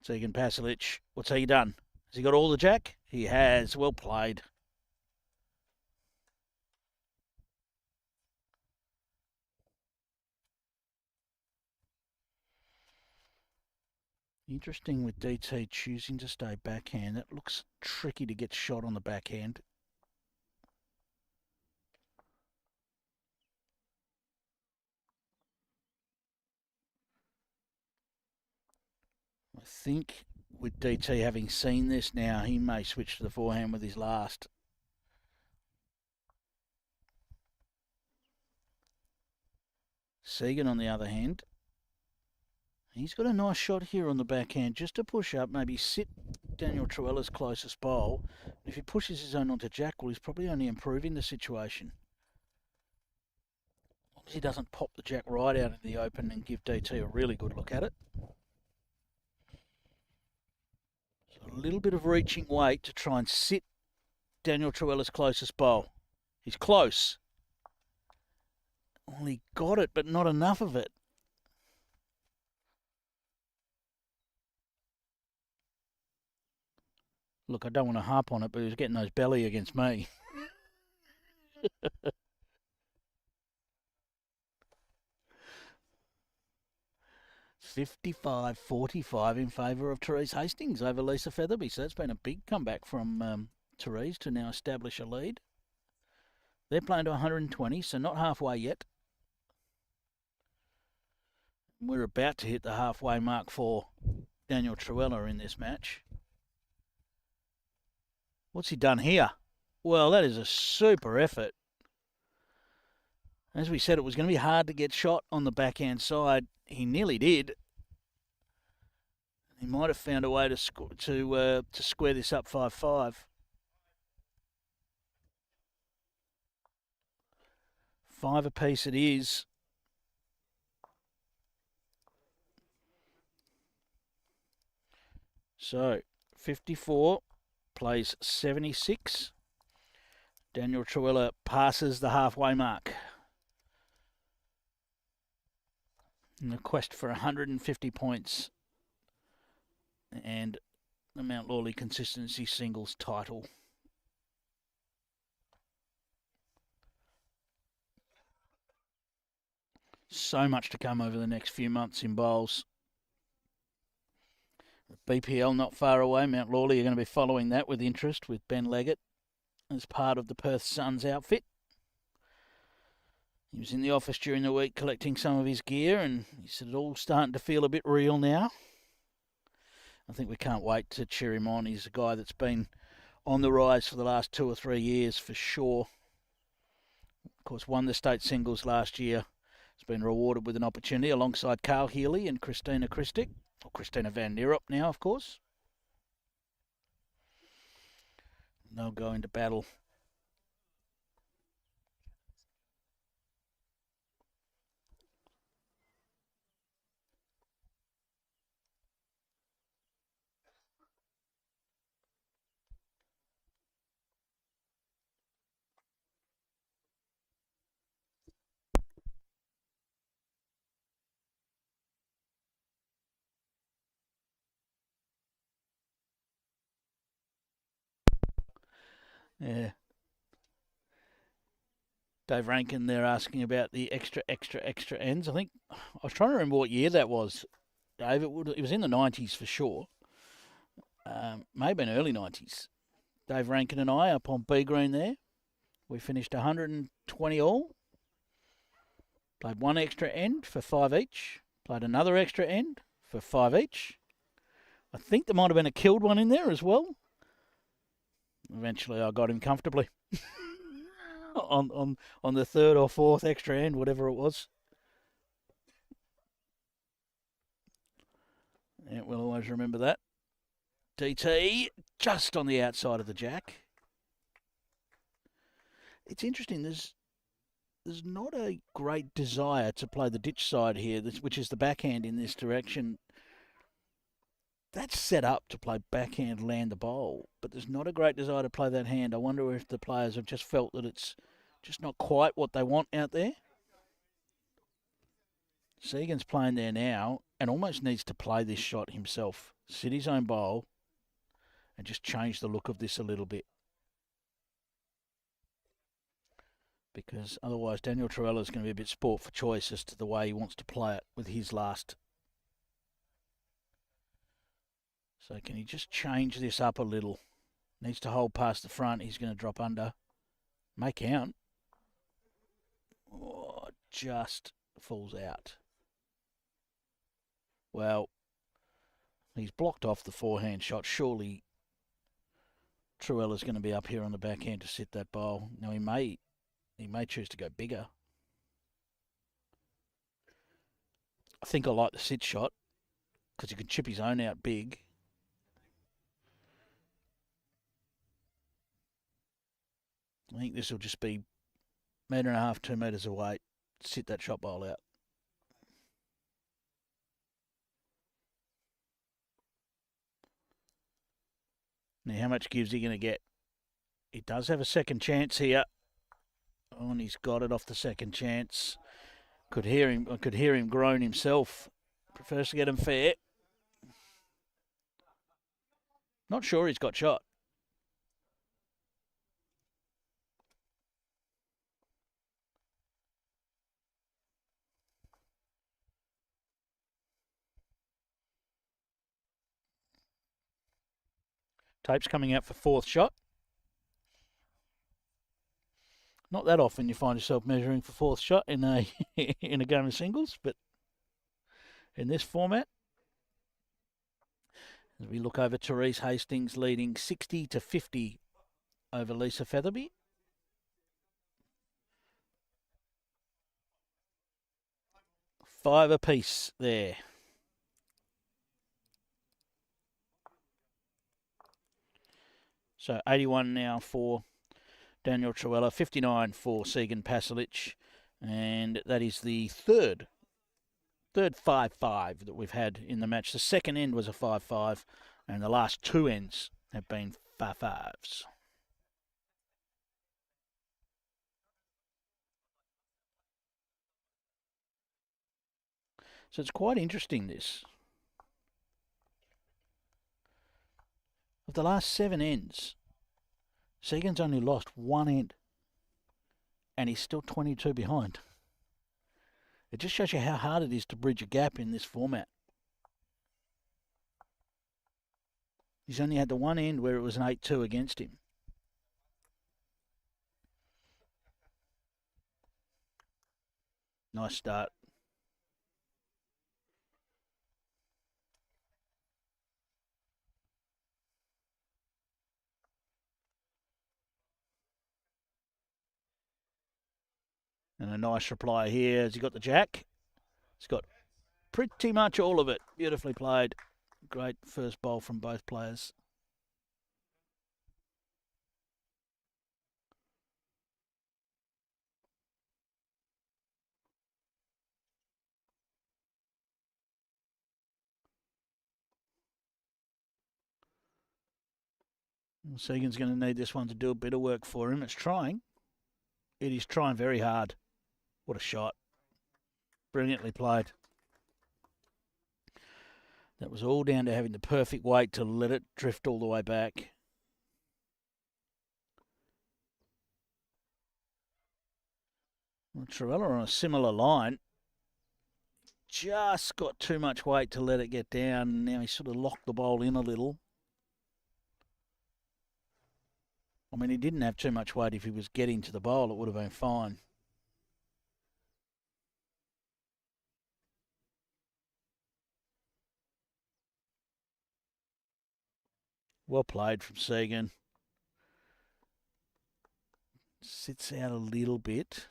S1: SEGAN Pasalich, what's he done? Has he got all the jack? He has. Well played. Interesting with DT choosing to stay backhand. That looks tricky to get shot on the backhand. I think with DT having seen this now, he may switch to the forehand with his last. SEGAN, on the other hand, he's got a nice shot here on the backhand just to push up, maybe sit Daniel Trewhella's closest bowl. If he pushes his own onto jack, well, he's probably only improving the situation. As long as he doesn't pop the jack right out in the open and give DT a really good look at it. So a little bit of reaching weight to try and sit Daniel Trewhella's closest bowl. He's close. Well, he got it, but not enough of it. Look, I don't want to harp on it, but he was getting those belly against me. 55-45 in favour of Therese Hastings over Lisa Featherby. So that's been a big comeback from Therese to now establish a lead. They're playing to 120, so not halfway yet. We're about to hit the halfway mark for Daniel Trewhella in this match. What's he done here? Well, that is a super effort. As we said, it was going to be hard to get shot on the backhand side. He nearly did. He might have found a way to square this up 5-5. 5 apiece it is. So 54 plays 76. Daniel Trewhella passes the halfway mark. In the quest for 150 points and the Mt Lawley Consistency Singles title. So much to come over the next few months in bowls. BPL not far away. Mt Lawley are going to be following that with interest with Ben Leggett as part of the Perth Suns outfit. He was in the office during the week collecting some of his gear, and he said it's all starting to feel a bit real now. I think we can't wait to cheer him on. He's a guy that's been on the rise for the last 2 or 3 years for sure. Of course, won the state singles last year. Has been rewarded with an opportunity alongside Carl Healy and Christina Christic, or Christina Van Nierop now, of course. They'll go into battle. Yeah. Dave Rankin there asking about the extra ends. I think I was trying to remember what year that was. Dave, it was in the 90s for sure. May have been early 90s. Dave Rankin and I up on B Green there. We finished 120 all. Played one extra end for 5 each. Played another extra end for 5 each. I think there might have been a killed one in there as well. Eventually I got him comfortably. on the third or fourth extra end, whatever it was. Yeah, we'll always remember that. DT just on the outside of the jack. It's interesting. There's not a great desire to play the ditch side here, which is the backhand in this direction. That's set up to play backhand, land the bowl, but there's not a great desire to play that hand. I wonder if the players have just felt that it's just not quite what they want out there. Segan's playing there now and almost needs to play this shot himself. Sit his own bowl and just change the look of this a little bit. Because otherwise Daniel Trewhella is going to be a bit sport for choice as to the way he wants to play it with his last. So can he just change this up a little? Needs to hold past the front. He's going to drop under. May count. Oh, just falls out. Well, he's blocked off the forehand shot. Surely Trewhella's going to be up here on the backhand to sit that bowl. Now he may choose to go bigger. I think I like the sit shot because he can chip his own out big. I think this will just be 1.5 metres, 2 metres away. Sit that shot bowl out. Now, how much gives he going to get? He does have a second chance here. Oh, and he's got it off the second chance. I could hear him groan himself. Prefers to get him fair. Not sure he's got shot. Tape's coming out for fourth shot. Not that often you find yourself measuring for fourth shot in a in a game of singles, but in this format, as we look over Therese Hastings leading 60-50 over Lisa Featherby. Five apiece there. So 81 now for Daniel Trewhella, 59 for SEGAN Pasalich, and that is the third 5-5 that we've had in the match. The second end was a 5-5, and the last two ends have been 5-5s. So it's quite interesting, this. Of the last 7 ends, Segan's only lost one end, and he's still 22 behind. It just shows you how hard it is to bridge a gap in this format. He's only had the one end where it was an 8-2 against him. Nice start. And a nice reply here. Has he got the jack? He's got pretty much all of it. Beautifully played. Great first bowl from both players. Segan's going to need this one to do a bit of work for him. It's trying. It is trying very hard. What a shot. Brilliantly played. That was all down to having the perfect weight to let it drift all the way back. Well, Trewhella on a similar line. Just got too much weight to let it get down. Now he sort of locked the bowl in a little. I mean, he didn't have too much weight. If he was getting to the bowl, it would have been fine. Well played from SEGAN. Sits out a little bit.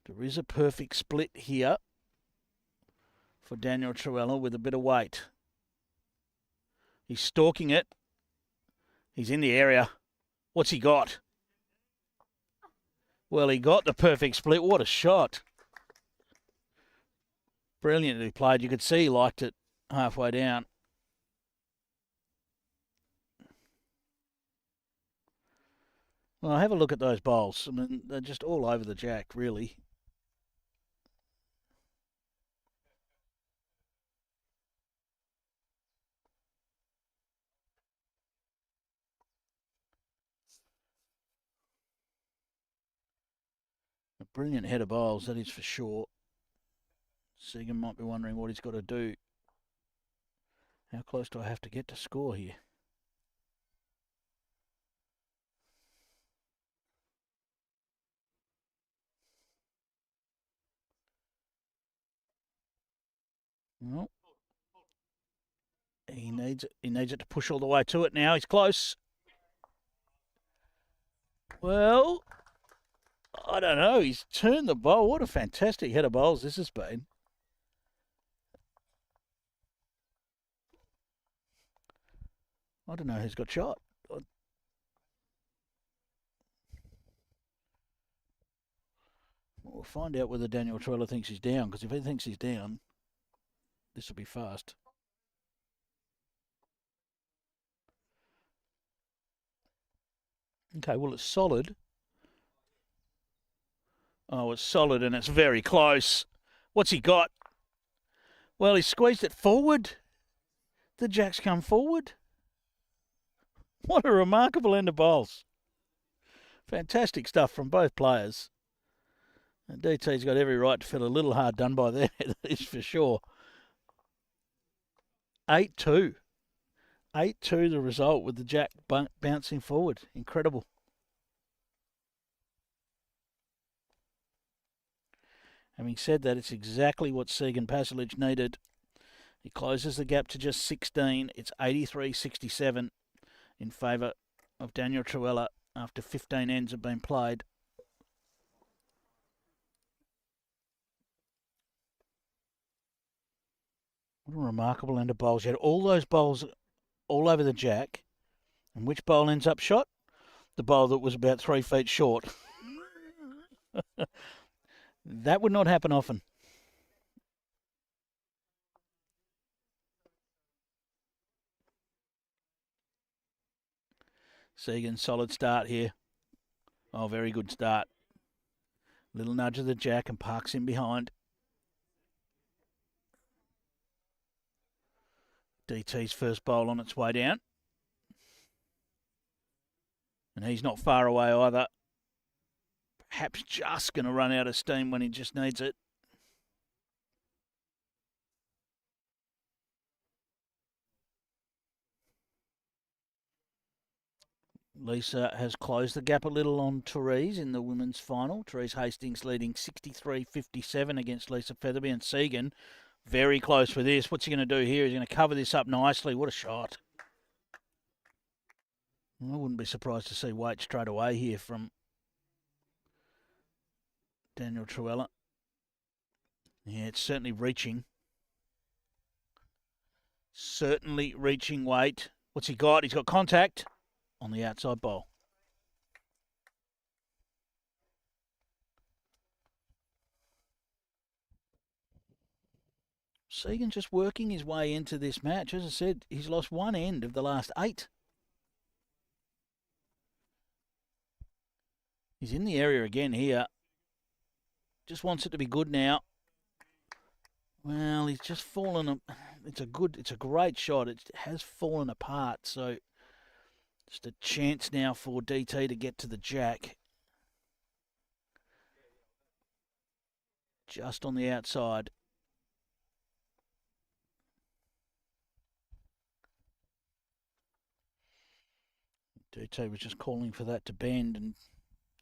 S1: There is a perfect split here for Daniel Trewhella with a bit of weight. He's stalking it. He's in the area. What's he got? Well, he got the perfect split. What a shot. Brilliantly played. You could see he liked it halfway down. Well, have a look at those bowls. I mean, they're just all over the jack, really. A brilliant head of bowls, that is for sure. SEGAN might be wondering what he's got to do. How close do I have to get to score here? Well, he needs it. He needs it to push all the way to it now. He's close. Well, I don't know. He's turned the bowl. What a fantastic head of bowls this has been. I don't know who's got shot. We'll find out whether Daniel Trewhella thinks he's down, because if he thinks he's down, this will be fast. Okay, well, it's solid. Oh, it's solid and it's very close. What's he got? Well, he squeezed it forward. The jack's come forward. What a remarkable end of bowls. Fantastic stuff from both players. And DT's got every right to feel a little hard done by there, that is for sure. 8-2. 8-2 the result with the jack bouncing forward. Incredible. Having said that, it's exactly what SEGAN Pasalich needed. He closes the gap to just 16. It's 83-67 in favour of Daniel Trewhella after 15 ends have been played. What a remarkable end of bowls. You had all those bowls all over the jack. And which bowl ends up shot? The bowl that was about 3 feet short. That would not happen often. SEGAN, solid start here. Oh, very good start. Little nudge of the jack and parks in behind. DT's first bowl on its way down. And he's not far away either. Perhaps just going to run out of steam when he just needs it. Lisa has closed the gap a little on Therese in the women's final. Therese Hastings leading 63-57 against Lisa Featherby, and SEGAN very close for this. What's he going to do here? He's going to cover this up nicely. What a shot. I wouldn't be surprised to see weight straight away here from Daniel Trewhella. Yeah, it's certainly reaching. Certainly reaching weight. What's he got? He's got contact on the outside bowl. Segan just working his way into this match. As I said, he's lost one end of the last 8. He's in the area again here. Just wants it to be good now. Well, he's just fallen. It's a great shot. It has fallen apart. So just a chance now for DT to get to the jack. Just on the outside. DT was just calling for that to bend and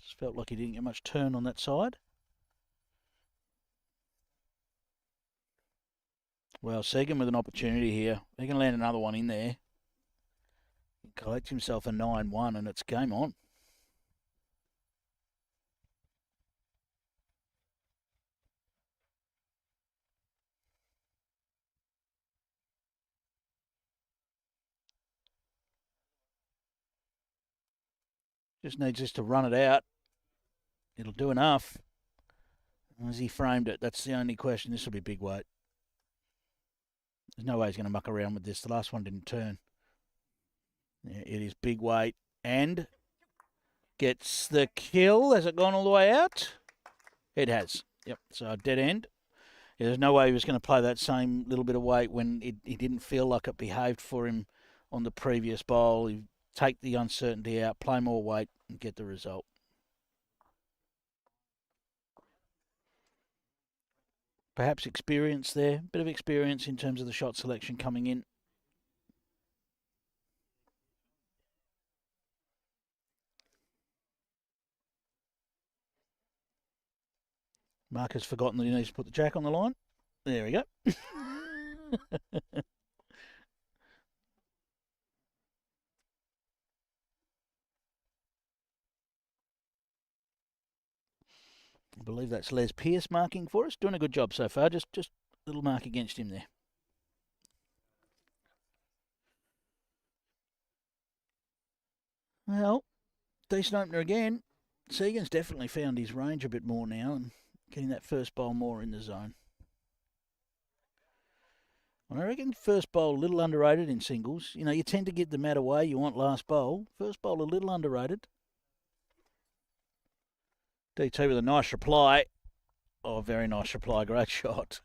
S1: just felt like he didn't get much turn on that side. Well, SEGAN with an opportunity here. He can land another one in there. He collects himself a 9-1 and it's game on. Just needs this to run it out. It'll do enough. As he framed it, that's the only question. This will be big weight. There's no way he's going to muck around with this. The last one didn't turn. Yeah, it is big weight and gets the kill. Has it gone all the way out? It has. Yep, so a dead end. Yeah, there's no way he was going to play that same little bit of weight when he didn't feel like it behaved for him on the previous bowl. He take the uncertainty out, play more weight and get the result. Perhaps experience there, bit of experience in terms of the shot selection coming in. Mark has forgotten that he needs to put the jack on the line. There we go. I believe that's Les Pearce marking for us. Doing a good job so far. Just a little mark against him there. Well, decent opener again. SEGAN's definitely found his range a bit more now and getting that first bowl more in the zone. I reckon first bowl a little underrated in singles. You know, you tend to give the mat away. You want last bowl. First bowl a little underrated. DT with a nice reply. Oh, very nice reply. Great shot.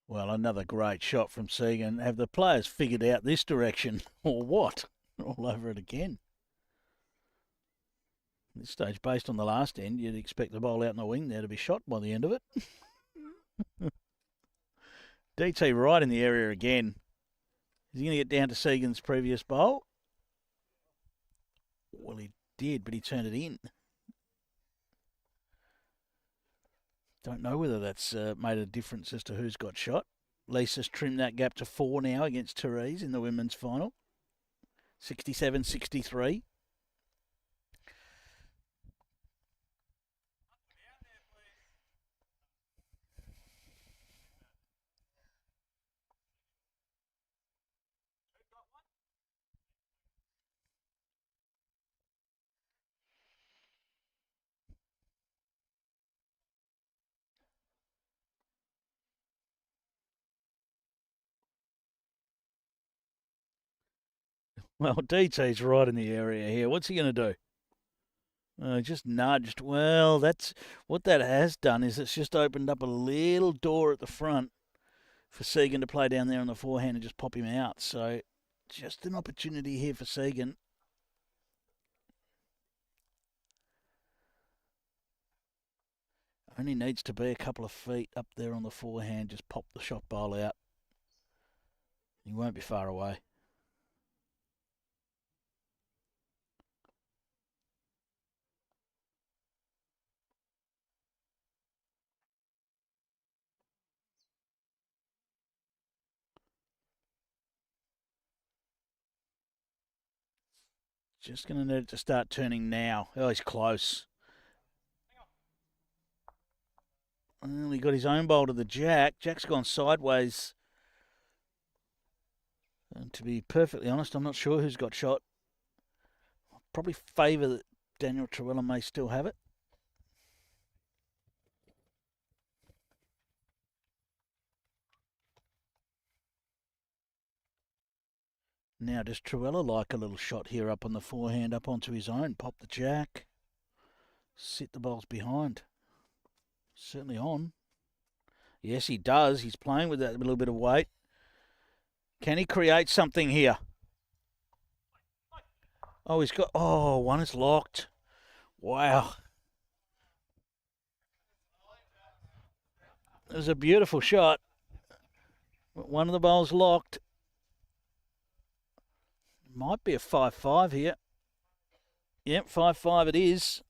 S1: Well, another great shot from SEGAN. Have the players figured out this direction or what? All over it again. At this stage, based on the last end, you'd expect the ball out in the wing there to be shot by the end of it. DT right in the area again. Is he going to get down to SEGAN's previous bowl? Well, he did, but he turned it in. Don't know whether that's made a difference as to who's got shot. Lisa's trimmed that gap to 4 now against Therese in the women's final. 67-63. Well, DT's right in the area here. What's he going to do? Just nudged. Well, that's what that has done is it's just opened up a little door at the front for SEGAN to play down there on the forehand and just pop him out. So just an opportunity here for SEGAN. Only needs to be a couple of feet up there on the forehand. Just pop the shot bowl out. He won't be far away. Just going to need it to start turning now. Oh, he's close. Well, he got his own bowl to the jack. Jack's gone sideways. And to be perfectly honest, I'm not sure who's got shot. I'll probably favour that Daniel Trewhella may still have it. Now, does Trewhella like a little shot here up on the forehand, up onto his own? Pop the jack. Sit the bowls behind. Certainly on. Yes, he does. He's playing with that little bit of weight. Can he create something here? Oh, he's got... Oh, one is locked. Wow. It was a beautiful shot. One of the bowls locked. Might be a 5-5 here. Yep, 5-5 it is.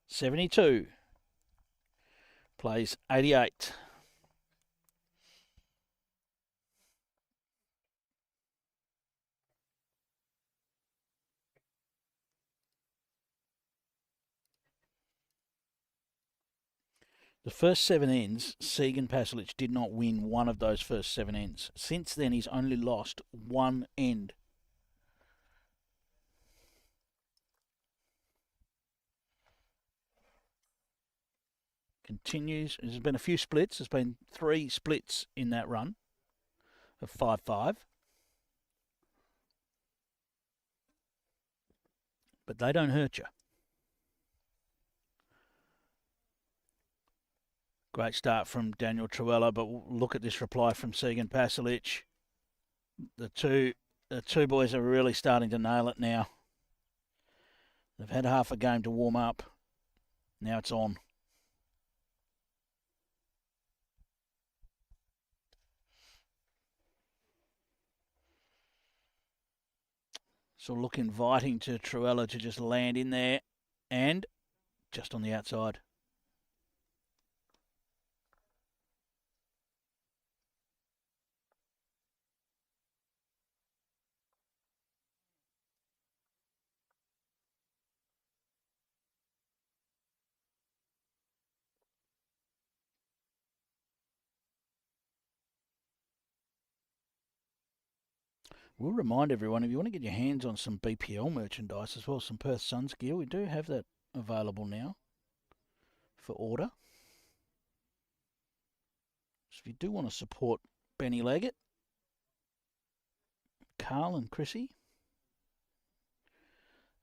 S1: $72. Plays 88. The first 7 ends, SEGAN Pasalich did not win one of those first 7 ends. Since then, he's only lost 1 end. Continues. There's been a few splits. There's been 3 splits in that run of 5-5. But they don't hurt you. Great start from Daniel Trewhella, but look at this reply from SEGAN Pasalich. The two boys are really starting to nail it now. They've had half a game to warm up. Now it's on. So look inviting to Trewhella to just land in there and just on the outside. We'll remind everyone, if you want to get your hands on some BPL merchandise as well as some Perth Suns gear, we do have that available now for order. So if you do want to support Benny Leggett, Carl and Chrissy,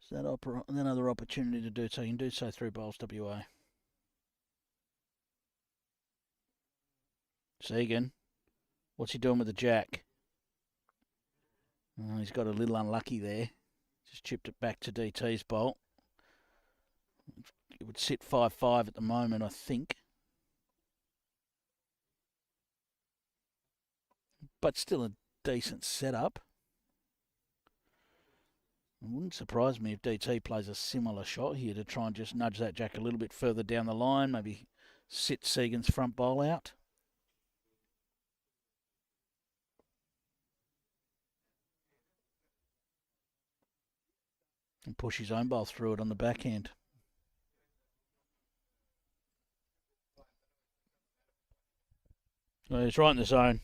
S1: is that another opportunity to do so. You can do so through Bowls WA. SEGAN, what's he doing with the jack? Oh, he's got a little unlucky there. Just chipped it back to DT's bowl. It would sit 5-5 at the moment, I think. But still a decent setup. It wouldn't surprise me if DT plays a similar shot here to try and just nudge that jack a little bit further down the line. Maybe sit SEGAN's front bowl out. And push his own bowl through it on the backhand. So he's right in the zone.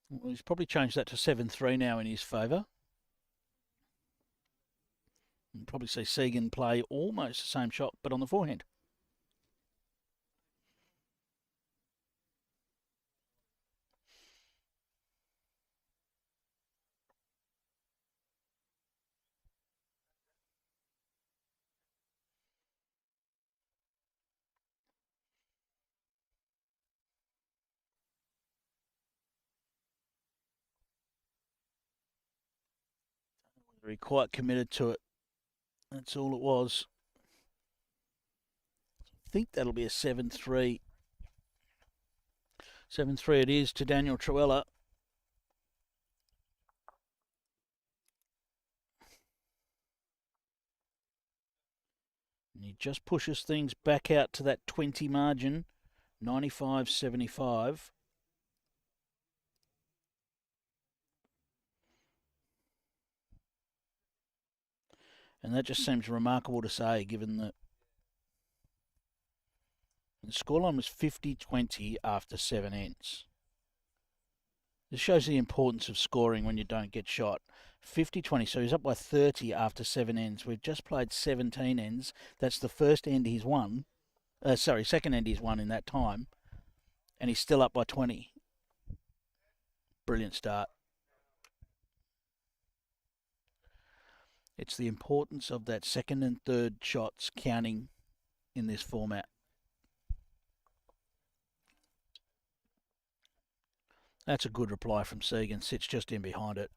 S1: Well, he's probably changed that to 7-3 now in his favour. You'll probably see SEGAN play almost the same shot, but on the forehand. He quite committed to it. That's all it was. I think that'll be a 7-3. 7-3 it is to Daniel Trewhella. And he just pushes things back out to that 20 margin, 95.75. And that just seems remarkable to say, given that the scoreline was 50-20 after 7 ends. This shows the importance of scoring when you don't get shot. 50-20, so he's up by 30 after 7 ends. We've just played 17 ends. That's the first end he's won. Second end he's won in that time. And he's still up by 20. Brilliant start. It's the importance of that second and third shots counting in this format. That's a good reply from SEGAN. Sits just in behind it.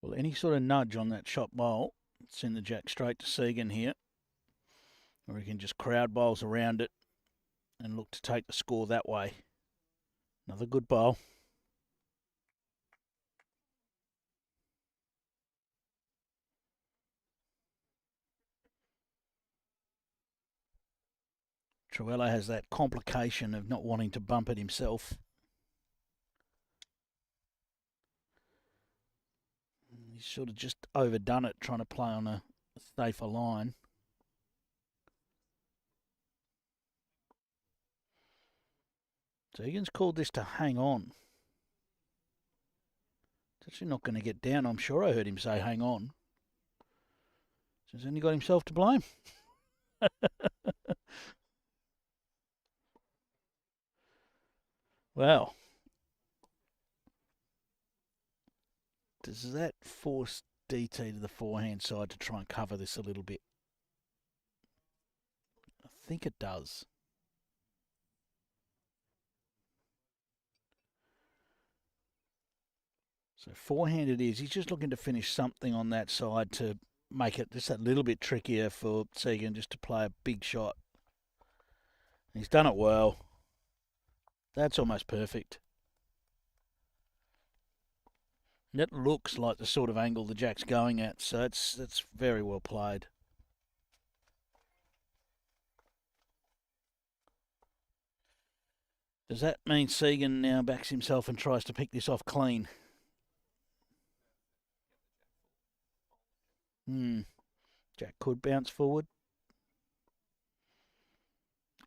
S1: Well, any sort of nudge on that shot bowl, send the jack straight to SEGAN here. Or he can just crowd bowls around it and look to take the score that way. Another good bowl. Trewhella has that complication of not wanting to bump it himself. He's sort of just overdone it, trying to play on a safer line. SEGAN's called this to hang on. It's actually not going to get down. I'm sure I heard him say hang on. So he's only got himself to blame. Well, does that force DT to the forehand side to try and cover this a little bit? I think it does. So forehand it is. He's just looking to finish something on that side to make it just a little bit trickier for SEGAN just to play a big shot. He's done it well. That's almost perfect. That looks like the sort of angle the jack's going at, so that's very well played. Does that mean SEGAN now backs himself and tries to pick this off clean? Jack could bounce forward.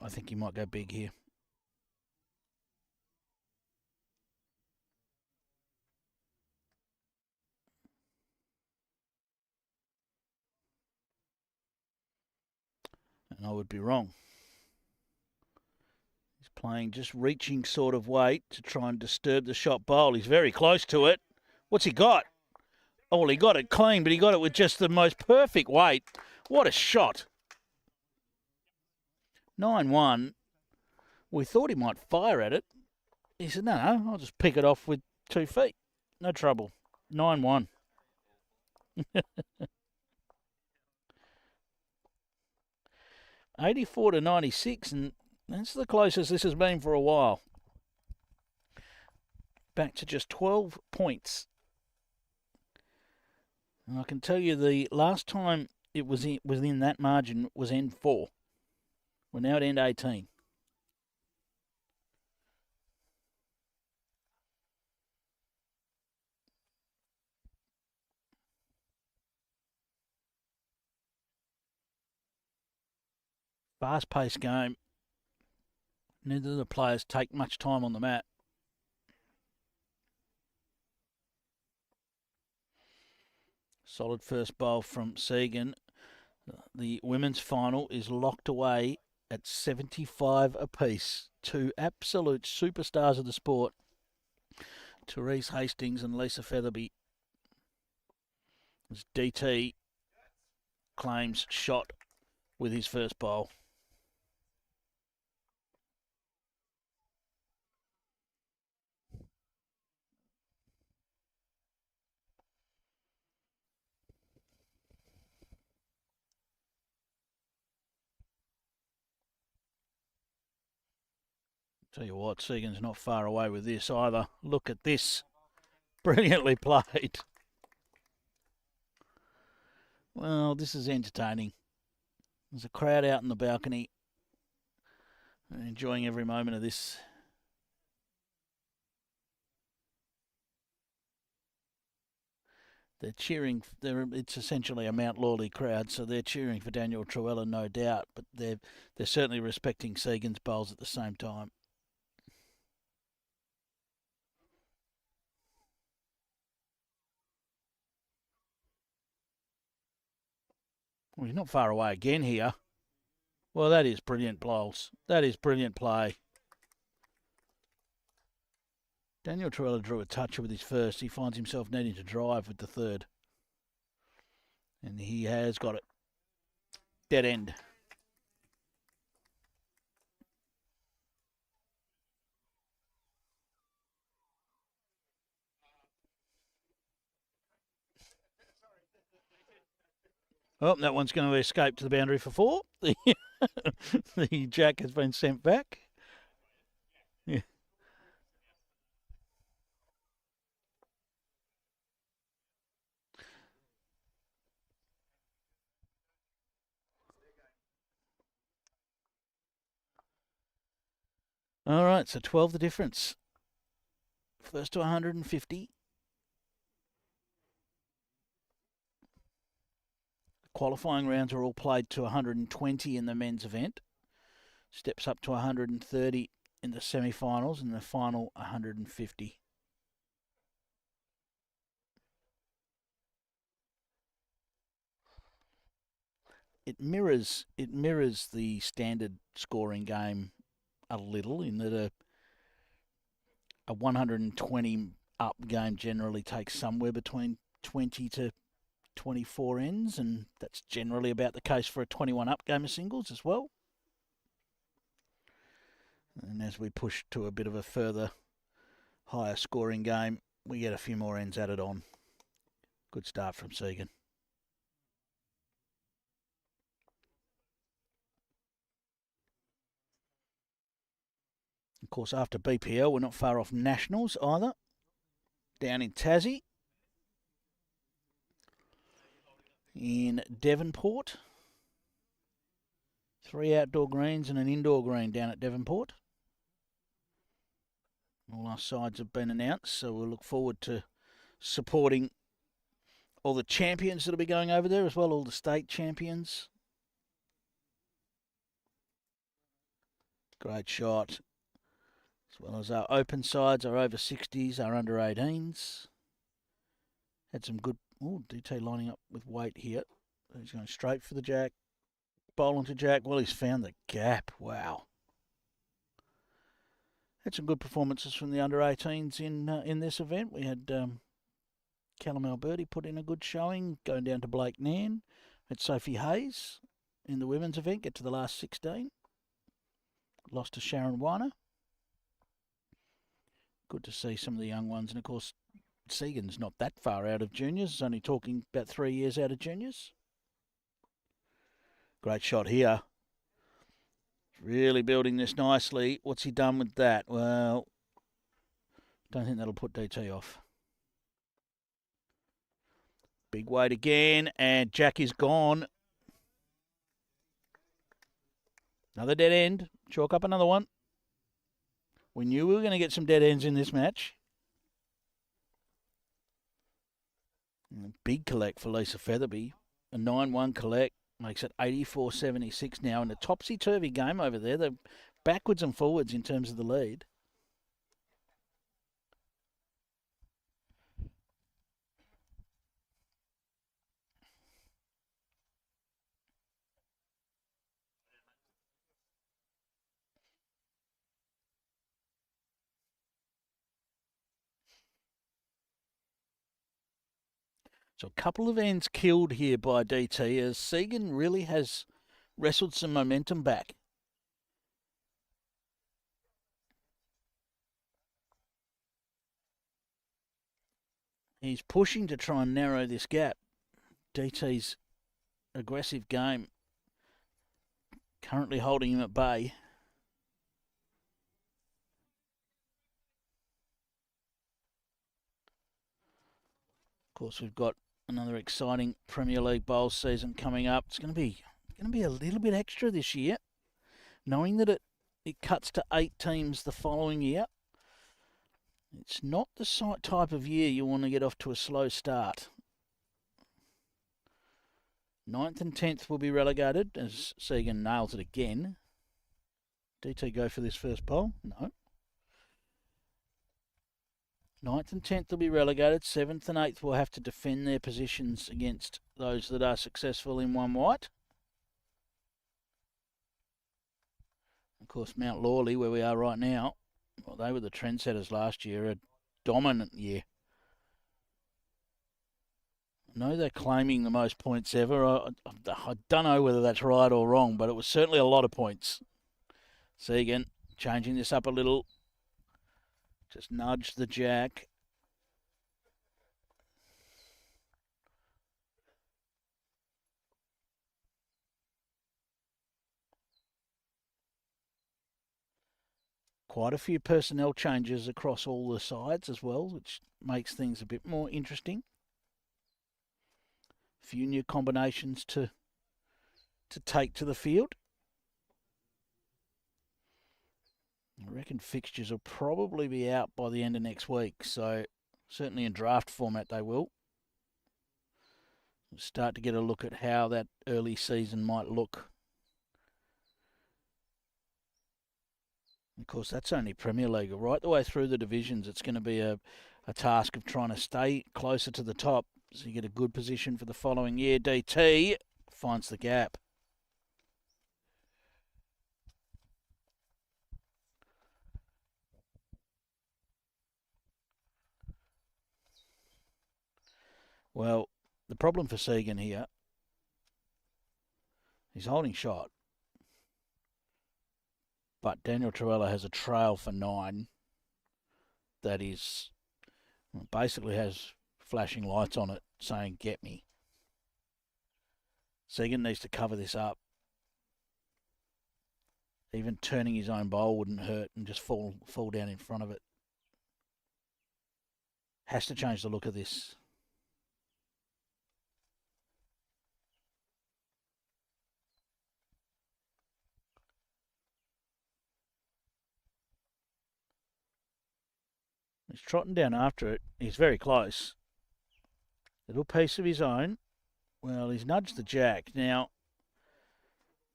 S1: I think he might go big here. And I would be wrong. He's playing just reaching sort of weight to try and disturb the shot bowl. He's very close to it. What's he got? Oh, well, he got it clean, but he got it with just the most perfect weight. What a shot. 9-1. We thought he might fire at it. He said, no, I'll just pick it off with 2 feet. No trouble. 9-1. 84-96, and that's the closest this has been for a while. Back to just 12 points. And I can tell you the last time it was within that margin was end 4. We're now at end 18. Fast-paced game. Neither of the players take much time on the mat. Solid first bowl from SEGAN. The women's final is locked away at 75 apiece. 2 absolute superstars of the sport. Therese Hastings and Lisa Featherby. As DT claims shot with his first bowl. Tell you what, Segan's not far away with this either. Look at this. Brilliantly played. Well, this is entertaining. There's a crowd out in the balcony. They're enjoying every moment of this. They're cheering. It's essentially a Mt Lawley crowd, so they're cheering for Daniel Trewhella, no doubt. But they're certainly respecting Segan's bowls at the same time. Well, he's not far away again here. Well, that is brilliant bowls. That is brilliant play. Daniel Trewhella drew a toucher with his first. He finds himself needing to drive with the third. And he has got it. Dead end. Oh, that one's going to escape to the boundary for 4. The jack has been sent back. Yeah. All right, so 12 the difference. First to 150. Qualifying rounds are all played to 120 in the men's event. Steps up to 130 in the semi-finals and the final 150. It mirrors the standard scoring game a little in that a 120 up game generally takes somewhere between 20 to 24 ends, and that's generally about the case for a 21 up game of singles as well. And as we push to a bit of a further higher scoring game, we get a few more ends added on. Good start from SEGAN. Of course, after BPL, we're not far off Nationals either. Down in Tassie. In Devonport. 3 outdoor greens and an indoor green down at Devonport. All our sides have been announced, so we'll look forward to supporting all the champions that'll be going over there as well, all the state champions. Great shot. As well as our open sides, our over 60s, our under 18s. Had some good, DT lining up with weight here. He's going straight for the jack. Bowling to jack. Well, he's found the gap. Wow. Had some good performances from the under 18s in this event. We had Callum Alberti put in a good showing, going down to Blake Nan. Had Sophie Hayes in the women's event, get to the last 16. Lost to Sharon Weiner. Good to see some of the young ones. And, of course, SEGAN's not that far out of juniors. It's only talking about 3 years out of juniors. Great shot here. Really building this nicely. What's he done with that? Well, don't think that'll put DT off. Big weight again, and Jack is gone. Another dead end. Chalk up another one. We knew we were going to get some dead ends in this match. Big collect for Lisa Featherby. A 9-1 collect makes it 84-76 now in a topsy-turvy game over there. They're backwards and forwards in terms of the lead. So a couple of ends killed here by DT as SEGAN really has wrestled some momentum back. He's pushing to try and narrow this gap. DT's aggressive game currently holding him at bay. Of course, we've got another exciting Premier League Bowl season coming up. It's going to be a little bit extra this year, knowing that it cuts to 8 teams the following year. It's not the type of year you want to get off to a slow start. 9th and 10th will be relegated as SEGAN nails it again. DT go for this first bowl? No. 9th and 10th will be relegated. 7th and 8th will have to defend their positions against those that are successful in one white. Of course, Mt Lawley, where we are right now, well, they were the trendsetters last year, a dominant year. I know they're claiming the most points ever. I don't know whether that's right or wrong, but it was certainly a lot of points. SEGAN changing this up a little. Just nudge the jack. Quite a few personnel changes across all the sides as well, which makes things a bit more interesting. A few new combinations to take to the field. I reckon fixtures will probably be out by the end of next week, so certainly in draft format they will. We'll start to get a look at how that early season might look. Of course, that's only Premier League. Right the way through the divisions, it's going to be a task of trying to stay closer to the top so you get a good position for the following year. DT finds the gap. Well, the problem for SEGAN here, he's holding shot. But Daniel Trewhella has a trail for 9 that is basically has flashing lights on it saying, "Get me." SEGAN needs to cover this up. Even turning his own bowl wouldn't hurt and just fall down in front of it. Has to change the look of this. He's trotting down after it. He's very close. Little piece of his own. Well, he's nudged the jack. Now,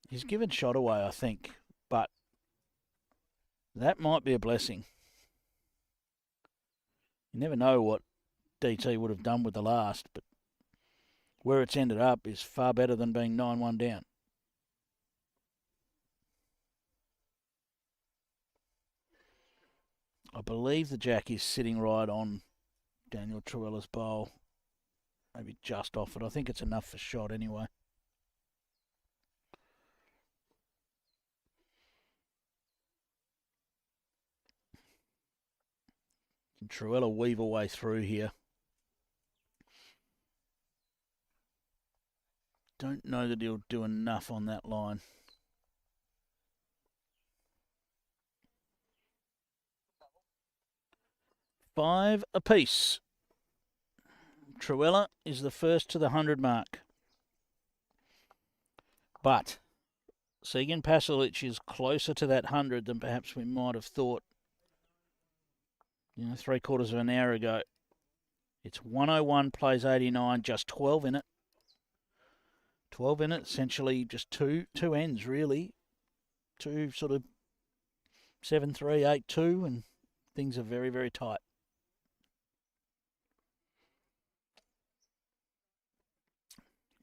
S1: he's given shot away, I think, but that might be a blessing. You never know what DT would have done with the last, but where it's ended up is far better than being 9-1 down. I believe the jack is sitting right on Daniel Trewhella's bowl. Maybe just off it. I think it's enough for shot anyway. Can Trewhella weave a way through here? Don't know that he'll do enough on that line. Five apiece. Trewhella is the first to the 100 mark. But SEGAN Pasalich is closer to that 100 than perhaps we might have thought, 3/4 of an hour ago. It's 101 plays 89, just 12 in it. 12 in it, essentially just two ends, really. Two sort of 7-3, 8-2, and things are very, very tight.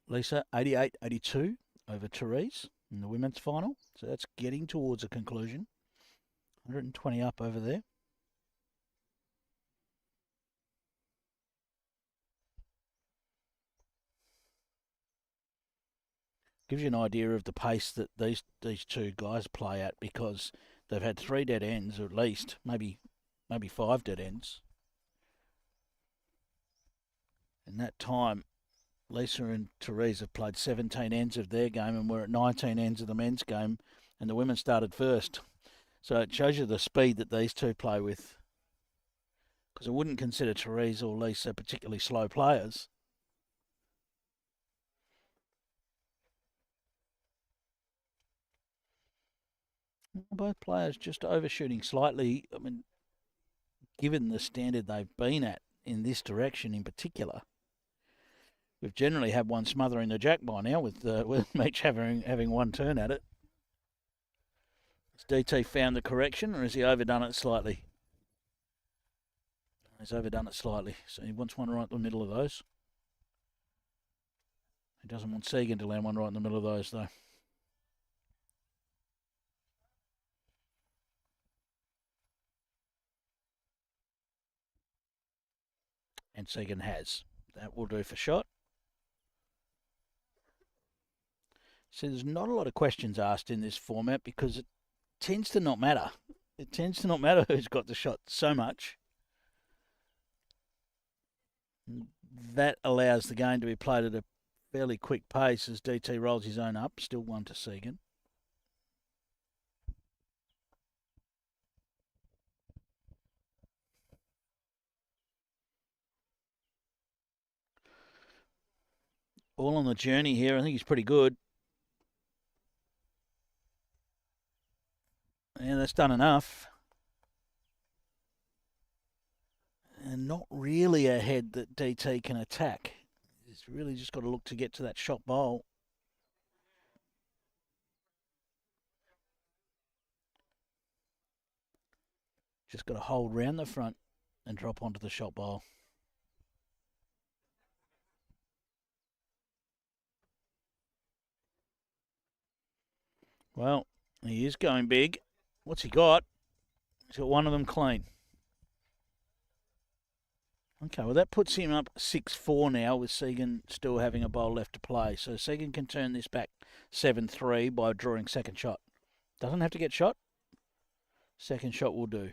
S1: Lisa, 88-82 over Therese in the women's final. So that's getting towards a conclusion. 120 up over there. Gives you an idea of the pace that these two guys play at, because they've had 3 dead ends, or at least maybe 5 dead ends. In that time, Lisa and Therese have played 17 ends of their game, and we're at 19 ends of the men's game, and the women started first. So it shows you the speed that these two play with. Because I wouldn't consider Therese or Lisa particularly slow players. Both players just overshooting slightly. I mean, given the standard they've been at in this direction in particular, we've generally had one smothering the jack by now, with each having one turn at it. Has DT found the correction, or has he overdone it slightly? He's overdone it slightly, so he wants one right in the middle of those. He doesn't want SEGAN to land one right in the middle of those, though. And SEGAN has. That will do for shot. So there's not a lot of questions asked in this format, because it tends to not matter. It tends to not matter who's got the shot so much. That allows the game to be played at a fairly quick pace as DT rolls his own up. Still 1 to SEGAN. All on the journey here. I think he's pretty good. Yeah, that's done enough. And not really a head that DT can attack. He's really just got to look to get to that shot bowl. Just got to hold round the front and drop onto the shot bowl. Well, he is going big. What's he got? He's got one of them clean. Okay, well, that puts him up 6-4 now, with SEGAN still having a bowl left to play. So SEGAN can turn this back 7-3 by drawing second shot. Doesn't have to get shot. Second shot will do.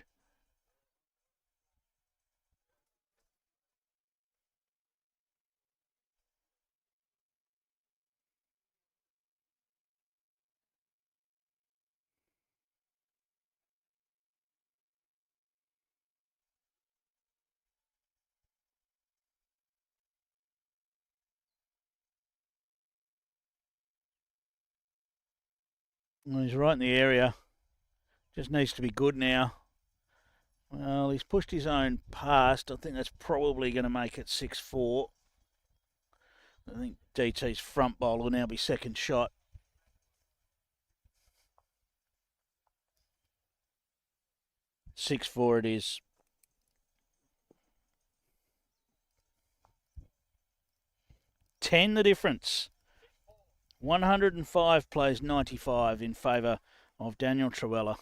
S1: Well, he's right in the area. Just needs to be good now. Well, he's pushed his own past. I think that's probably going to make it 6-4. I think DT's front bowl will now be second shot. Six-4 it is. Ten the difference. 105 plays 95 in favour of Daniel Trewhella.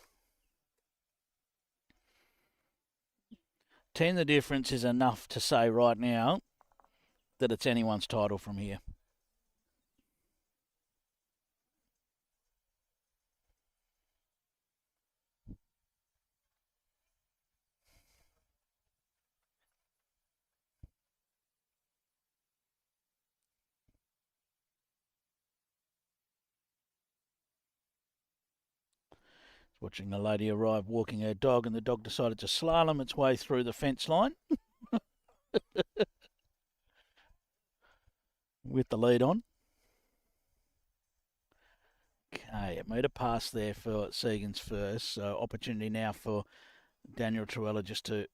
S1: 10 the difference is enough to say right now that it's anyone's title from here. Watching a lady arrive walking her dog, and the dog decided to slalom its way through the fence line with the lead on. Okay, it made a pass there for SEGAN's first, so opportunity now for Daniel Trewhella just to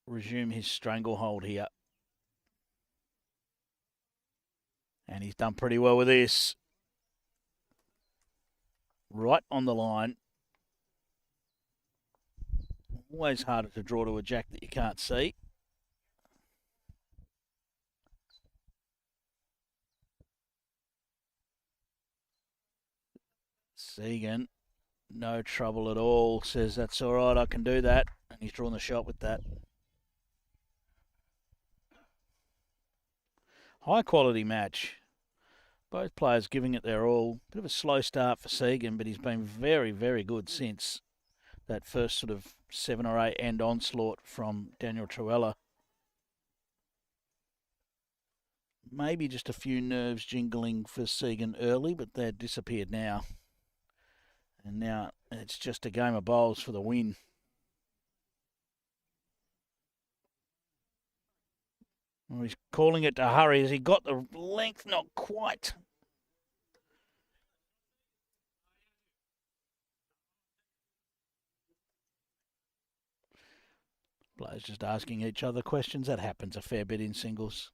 S1: resume his stranglehold here. And he's done pretty well with this. Right on the line. Always harder to draw to a jack that you can't see. SEGAN, no trouble at all, says that's all right, I can do that. And he's drawn the shot with that. High quality match. Both players giving it their all. Bit of a slow start for SEGAN, but he's been very, very good since that first sort of 7 or 8 end onslaught from Daniel Trewhella. Maybe just a few nerves jingling for SEGAN early, but they've disappeared now. And now it's just a game of bowls for the win. Well, he's calling it to hurry. Has he got the length? Not quite. Players just asking each other questions. That happens a fair bit in singles.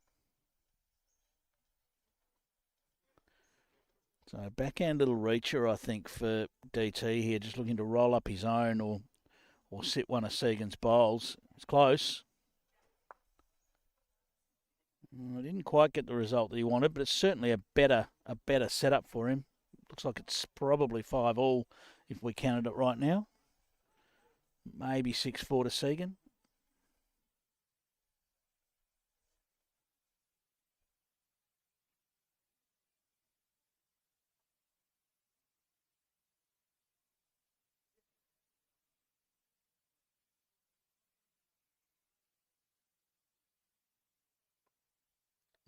S1: So backhand little reacher, I think, for DT here, just looking to roll up his own or sit one of SEGAN's bowls. It's close. I didn't quite get the result that he wanted, but it's certainly a better setup for him. Looks like it's probably 5-all if we counted it right now. Maybe 6-4 to SEGAN.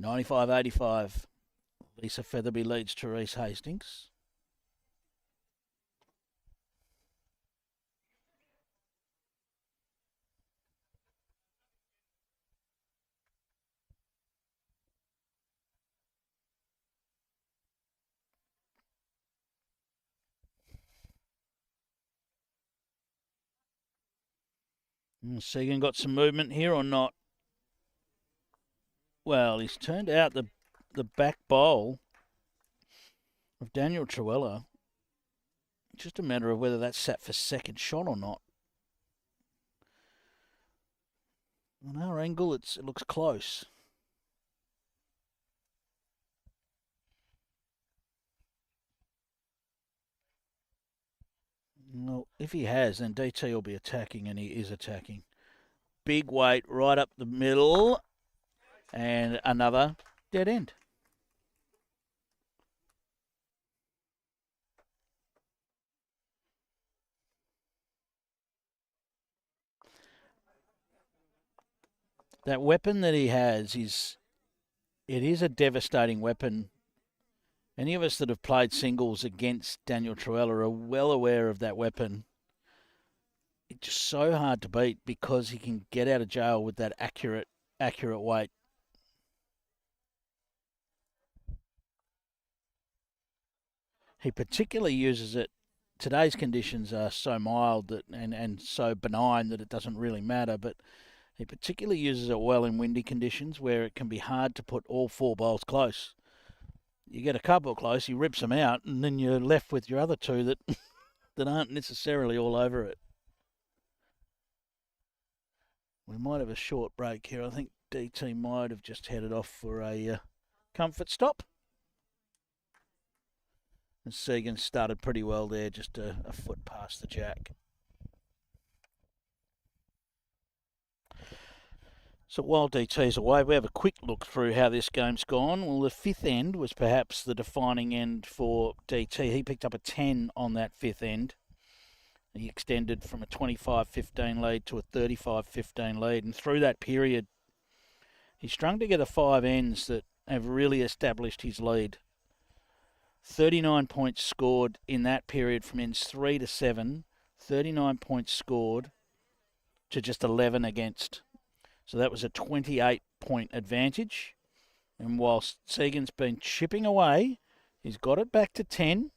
S1: $95.85. Lisa Featherby leads Therese Hastings. SEGAN got some movement here or not? Well, he's turned out the back bowl of Daniel Trewhella. Just a matter of whether that's sat for second shot or not. On our angle, it looks close. Well, if he has, then DT will be attacking, and he is attacking. Big weight right up the middle, and another dead end. That weapon that he has it is a devastating weapon. Any of us that have played singles against Daniel Trewhella are well aware of that weapon. It's just so hard to beat because he can get out of jail with that accurate weight. He particularly uses it. Today's conditions are so mild and so benign that it doesn't really matter, but he particularly uses it well in windy conditions where it can be hard to put all 4 bowls close. You get a couple close, he rips them out, and then you're left with your other 2 that that aren't necessarily all over it. We might have a short break here. I think DT might have just headed off for a comfort stop. And SEGAN started pretty well there, just a foot past the jack. So while DT's away, we have a quick look through how this game's gone. Well, the 5th end was perhaps the defining end for DT. He picked up a 10 on that 5th end. He extended from a 25-15 lead to a 35-15 lead. And through that period, he strung together 5 ends that have really established his lead. 39 points scored in that period from ends 3 to 7. 39 points scored to just 11 against. So that was a 28-point advantage. And whilst SEGAN's been chipping away, he's got it back to 10.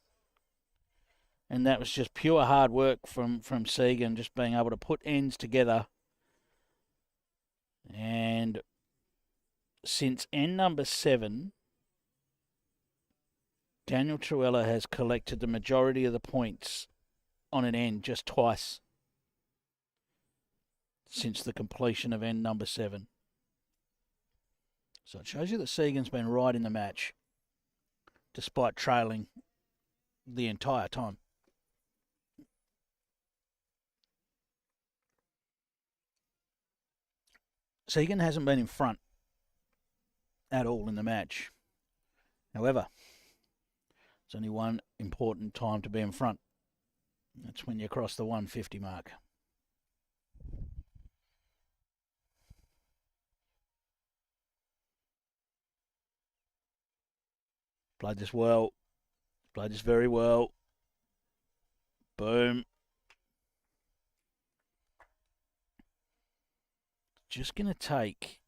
S1: And that was just pure hard work from SEGAN, just being able to put ends together. And since end number 7, Daniel Trewhella has collected the majority of the points on an end just twice since the completion of end number 7. So it shows you that SEGAN's been right in the match, despite trailing the entire time. SEGAN hasn't been in front at all in the match. However, There's only one important time to be in front. That's when you cross the 150 mark. Played this well. Played this very well. Boom. Just going to take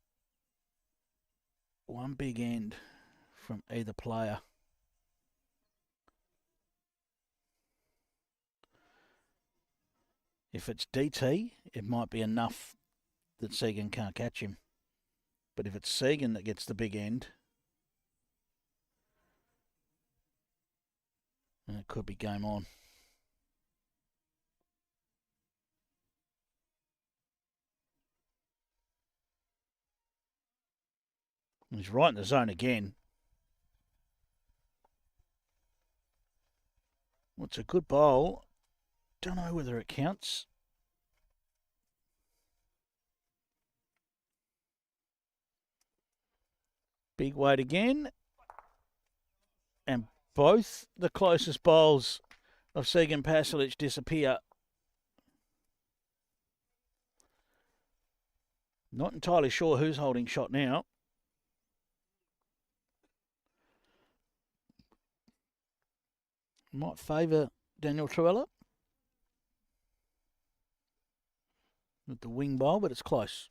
S1: one big end from either player. If it's DT, it might be enough that SEGAN can't catch him. But if it's SEGAN that gets the big end, then it could be game on. He's right in the zone again. Well, it's a good bowl. Don't know whether it counts. Big weight again. And both the closest bowls of SEGAN Pasalich disappear. Not entirely sure who's holding shot now. Might favour Daniel Trewhella with the wing bowl, but it's close.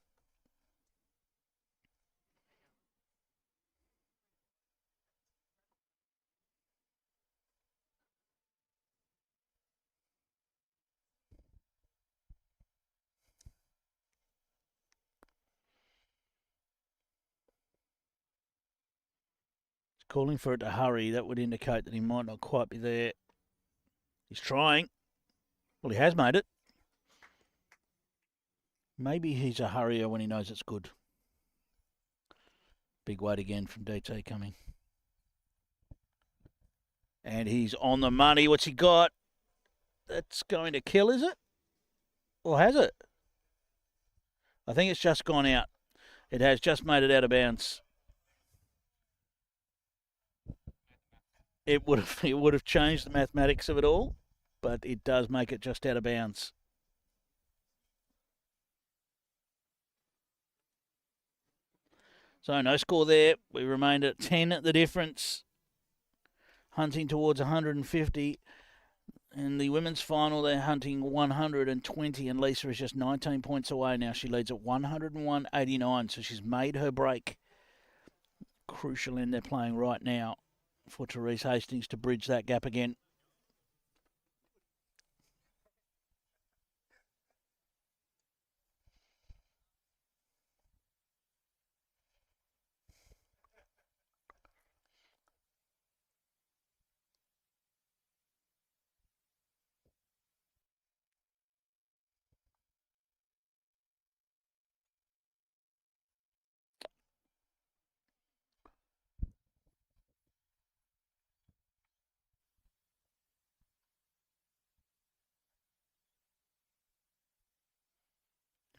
S1: Calling for it to hurry, that would indicate that he might not quite be there. He's trying. Well, he has made it. Maybe he's a hurrier when he knows it's good. Big weight again from DT coming. And he's on the money. What's he got? That's going to kill, is it? Or has it? I think it's just gone out. It has just made it out of bounds. It would have changed the mathematics of it all, but it does make it just out of bounds. So no score there. We remained at 10 at the difference. Hunting towards 150. In the women's final, they're hunting 120, and Lisa is just 19 points away now. She leads at 101.89, so she's made her break. Crucial end they're playing right now for Therese Hastings to bridge that gap again.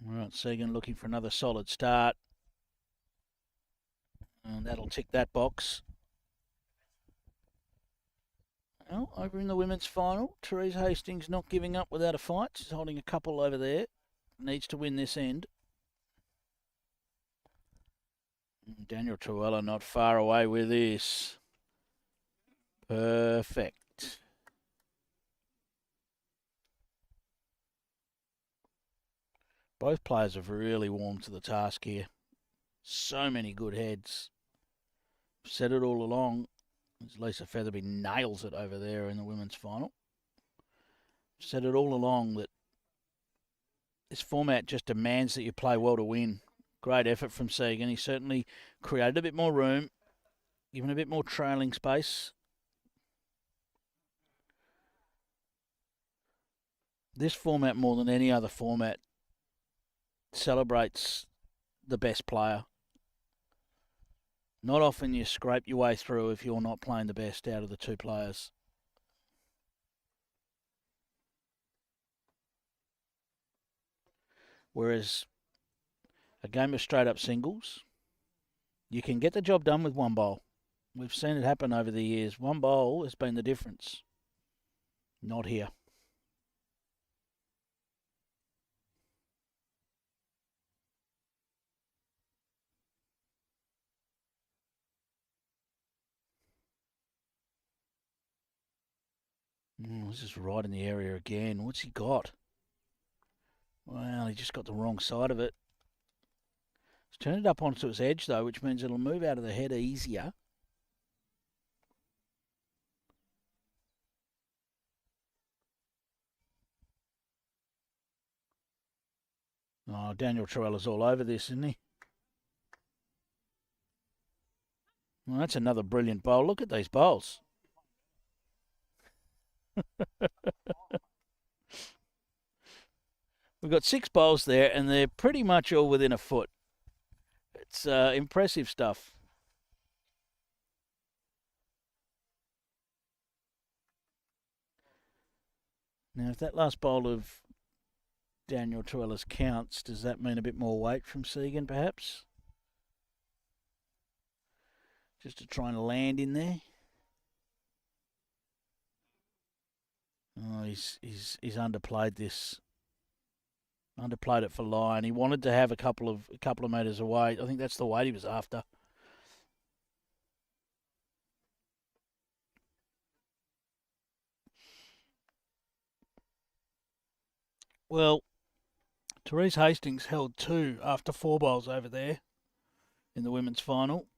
S1: All right, SEGAN looking for another solid start. And that'll tick that box. Well, over in the women's final, Therese Hastings not giving up without a fight. She's holding a couple over there. Needs to win this end. Daniel Trewhella not far away with this. Perfect. Both players have really warmed to the task here. So many good heads. Said it all along. As Lisa Featherby nails it over there in the women's final. Said it all along that this format just demands that you play well to win. Great effort from SEGAN. He certainly created a bit more room, given a bit more trailing space. This format, more than any other format, celebrates the best player. Not often you scrape your way through if you're not playing the best out of the two players. Whereas a game of straight up singles, you can get the job done with one bowl. We've seen it happen over the years. One bowl has been the difference. Not here. This is right in the area again. What's he got? Well, he just got the wrong side of it. He's turned it up onto its edge, though, which means it'll move out of the head easier. Oh, Daniel Trewella's all over this, isn't he? Well, that's another brilliant bowl. Look at these bowls. We've got 6 bowls there, and they're pretty much all within a foot. It's impressive stuff. Now, if that last bowl of Daniel Trewella's counts, does that mean a bit more weight from SEGAN, perhaps? Just to try and land in there. Oh, he's underplayed this. Underplayed it for line. He wanted to have a couple of metres away. I think that's the weight he was after. Well, Therese Hastings held 2 after 4 bowls over there in the women's final.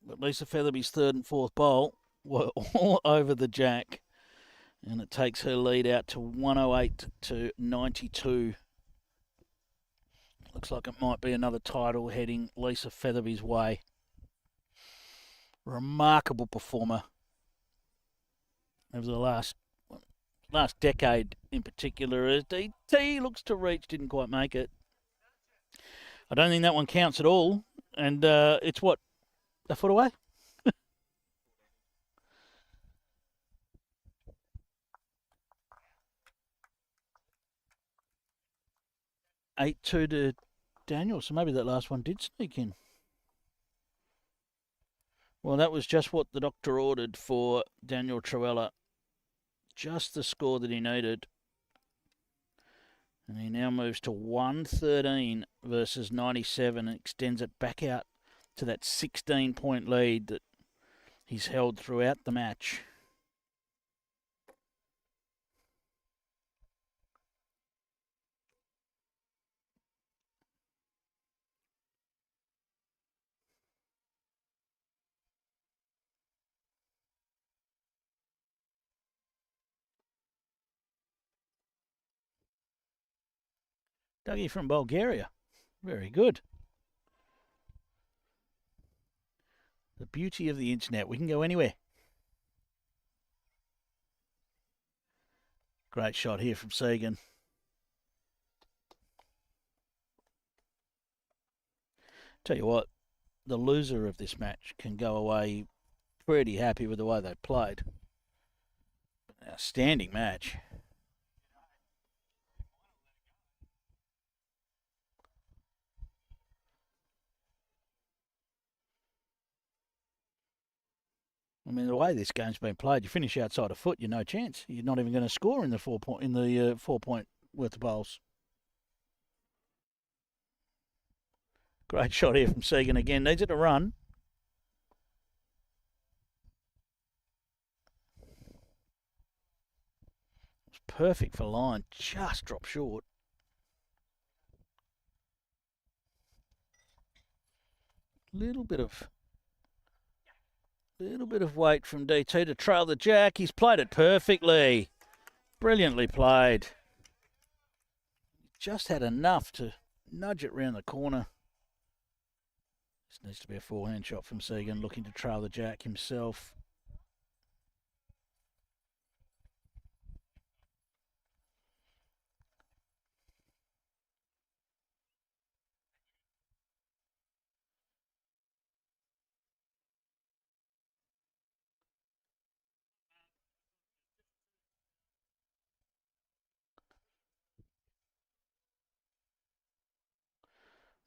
S1: But Lisa Featherby's 3rd and 4th bowl were all over the jack. And it takes her lead out to 108 to 92. Looks like it might be another title heading Lisa Featherby's way. Remarkable performer over the last decade in particular. As DT looks to reach, didn't quite make it. I don't think that one counts at all. And it's what, a foot away? 8-2 to Daniel, so maybe that last one did sneak in. Well, that was just what the doctor ordered for Daniel Trewhella. Just the score that he needed. And he now moves to 113 versus 97 and extends it back out to that 16-point lead that he's held throughout the match. Dougie from Bulgaria. Very good. The beauty of the internet. We can go anywhere. Great shot here from SEGAN. Tell you what, the loser of this match can go away pretty happy with the way they played. Outstanding match. I mean, the way this game's been played, you finish outside a foot, you're no chance. You're not even going to score in the 4 point worth of bowls. Great shot here from SEGAN again. Needs it to run. It's perfect for line. Just dropped short. Little bit of weight from DT to trail the jack. He's played it perfectly. Brilliantly played. Just had enough to nudge it round the corner. This needs to be a forehand shot from SEGAN, looking to trail the jack himself.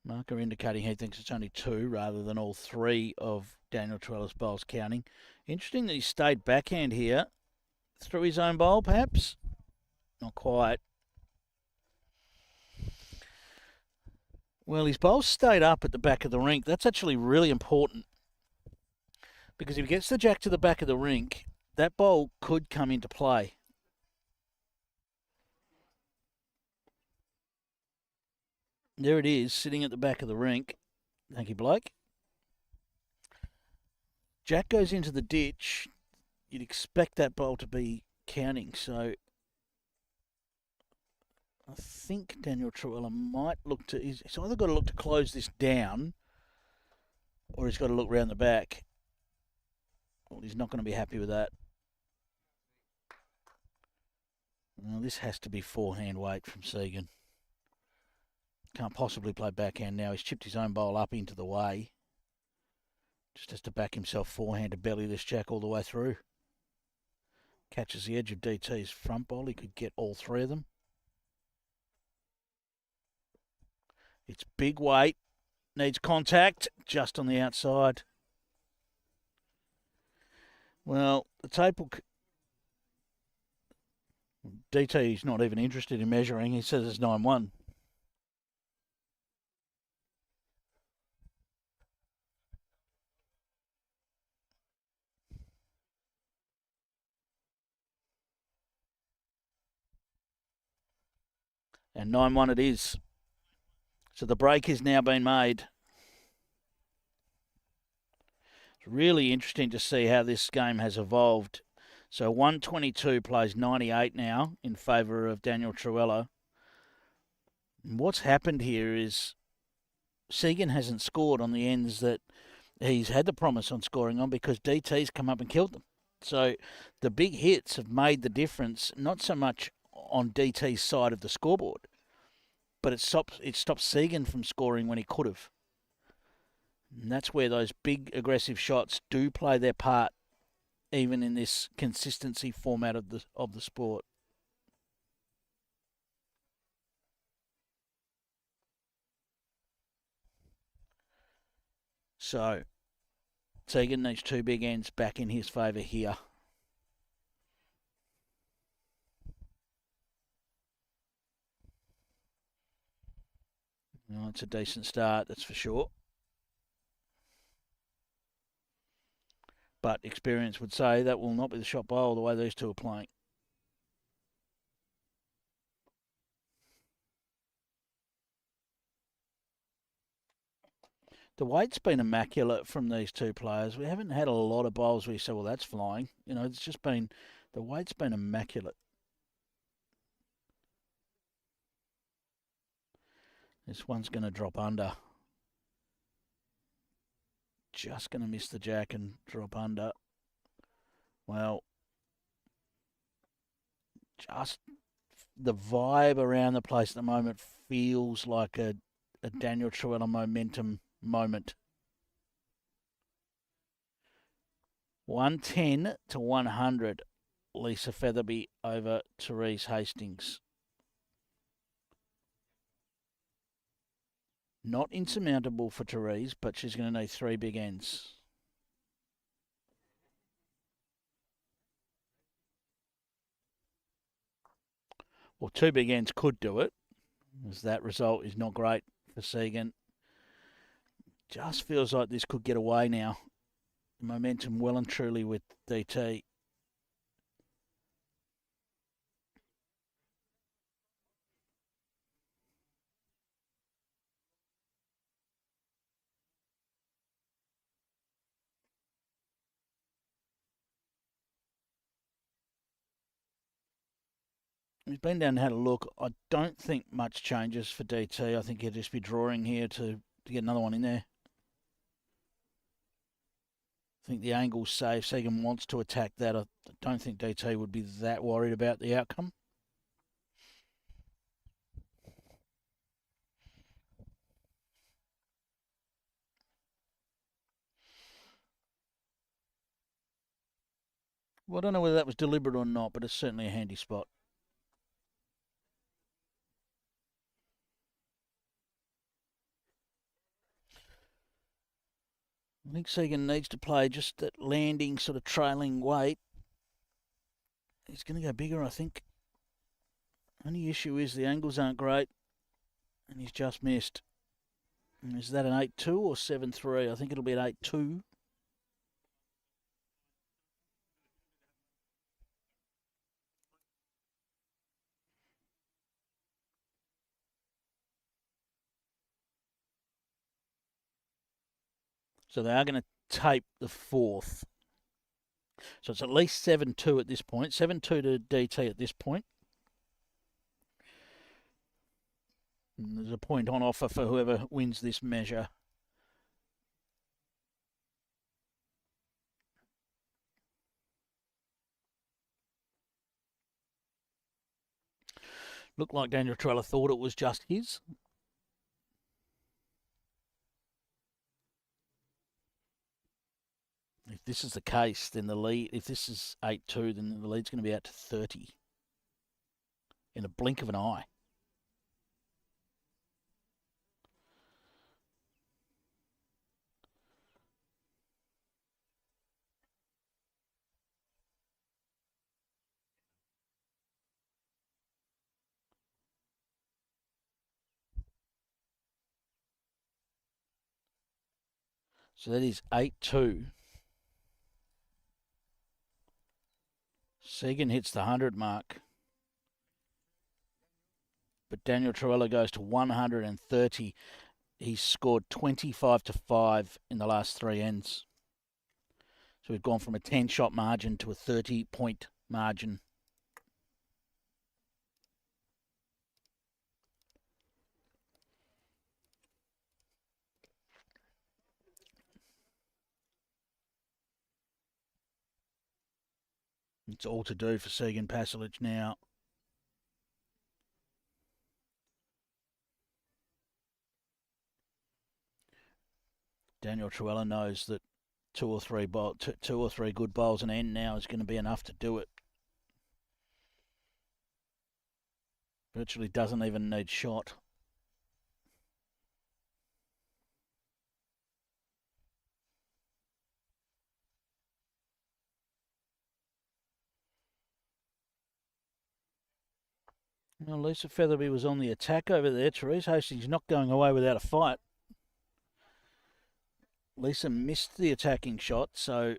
S1: Marker indicating he thinks it's only 2 rather than all 3 of Daniel Trewella's bowls counting. Interesting that he stayed backhand here through his own bowl, perhaps. Not quite. Well, his bowl stayed up at the back of the rink. That's actually really important. Because if he gets the jack to the back of the rink, that bowl could come into play. There it is, sitting at the back of the rink. Thank you, Blake. Jack goes into the ditch. You'd expect that bowl to be counting, so I think Daniel Trewhella might look to... He's either got to look to close this down or he's got to look round the back. Well, he's not going to be happy with that. Well, this has to be forehand weight from SEGAN. Can't possibly play backhand now. He's chipped his own bowl up into the way. Just has to back himself forehand to belly this jack all the way through. Catches the edge of DT's front bowl. He could get all 3 of them. It's big weight. Needs contact. Just on the outside. Well, the tape will... DT's not even interested in measuring. He says it's 9-1. And 9-1 it is. So the break has now been made. It's really interesting to see how this game has evolved. So 122 plays 98 now in favour of Daniel Trewhella. And what's happened here is SEGAN hasn't scored on the ends that he's had the promise on scoring on because DT's come up and killed them. So the big hits have made the difference, not so much on DT's side of the scoreboard, but it stops SEGAN from scoring when he could have. And that's where those big aggressive shots do play their part, even in this consistency format of the sport. So SEGAN needs 2 big ends back in his favour here. Well, it's a decent start, that's for sure. But experience would say that will not be the shot bowl the way these two are playing. The weight's been immaculate from these two players. We haven't had a lot of bowls where you say, well, that's flying. You know, it's just been, the weight's been immaculate. This one's going to drop under. Just going to miss the jack and drop under. Well, just the vibe around the place at the moment feels like a Daniel Trewhella momentum moment. 110 to 100. Lisa Featherby over Therese Hastings. Not insurmountable for Therese, but she's going to need 3 big ends. Well, 2 big ends could do it, as that result is not great for SEGAN. Just feels like this could get away now. Momentum well and truly with DT. He's been down and had a look. I don't think much changes for DT. I think he'll just be drawing here to get another one in there. I think the angle's safe. SEGAN wants to attack that. I don't think DT would be that worried about the outcome. Well, I don't know whether that was deliberate or not, but it's certainly a handy spot. I think SEGAN needs to play just that landing sort of trailing weight. He's going to go bigger, I think. Only issue is the angles aren't great, and he's just missed. Is that an 8-2 or 7-3? I think it'll be an 8-2. So they are going to tape the fourth. So it's at least 7-2 at this point. 7-2 to DT at this point. And there's a point on offer for whoever wins this measure. Looked like Daniel Trewhella thought it was just his. If this is the case, then the lead, if this is 8-2, then the lead's going to be out to 30 in a blink of an eye. So that is 8-2. SEGAN hits the 100 mark. But Daniel Trewhella goes to 130. He's scored 25-5 in the last three ends. So we've gone from a 10-shot margin to a 30-point margin. It's all to do for SEGAN Pasalich now. Daniel Trewhella knows that two or three good bowls an end now is going to be enough to do it. Virtually doesn't even need shot. Well, Lisa Featherby was on the attack over there. Therese Hastings not going away without a fight. Lisa missed the attacking shot, so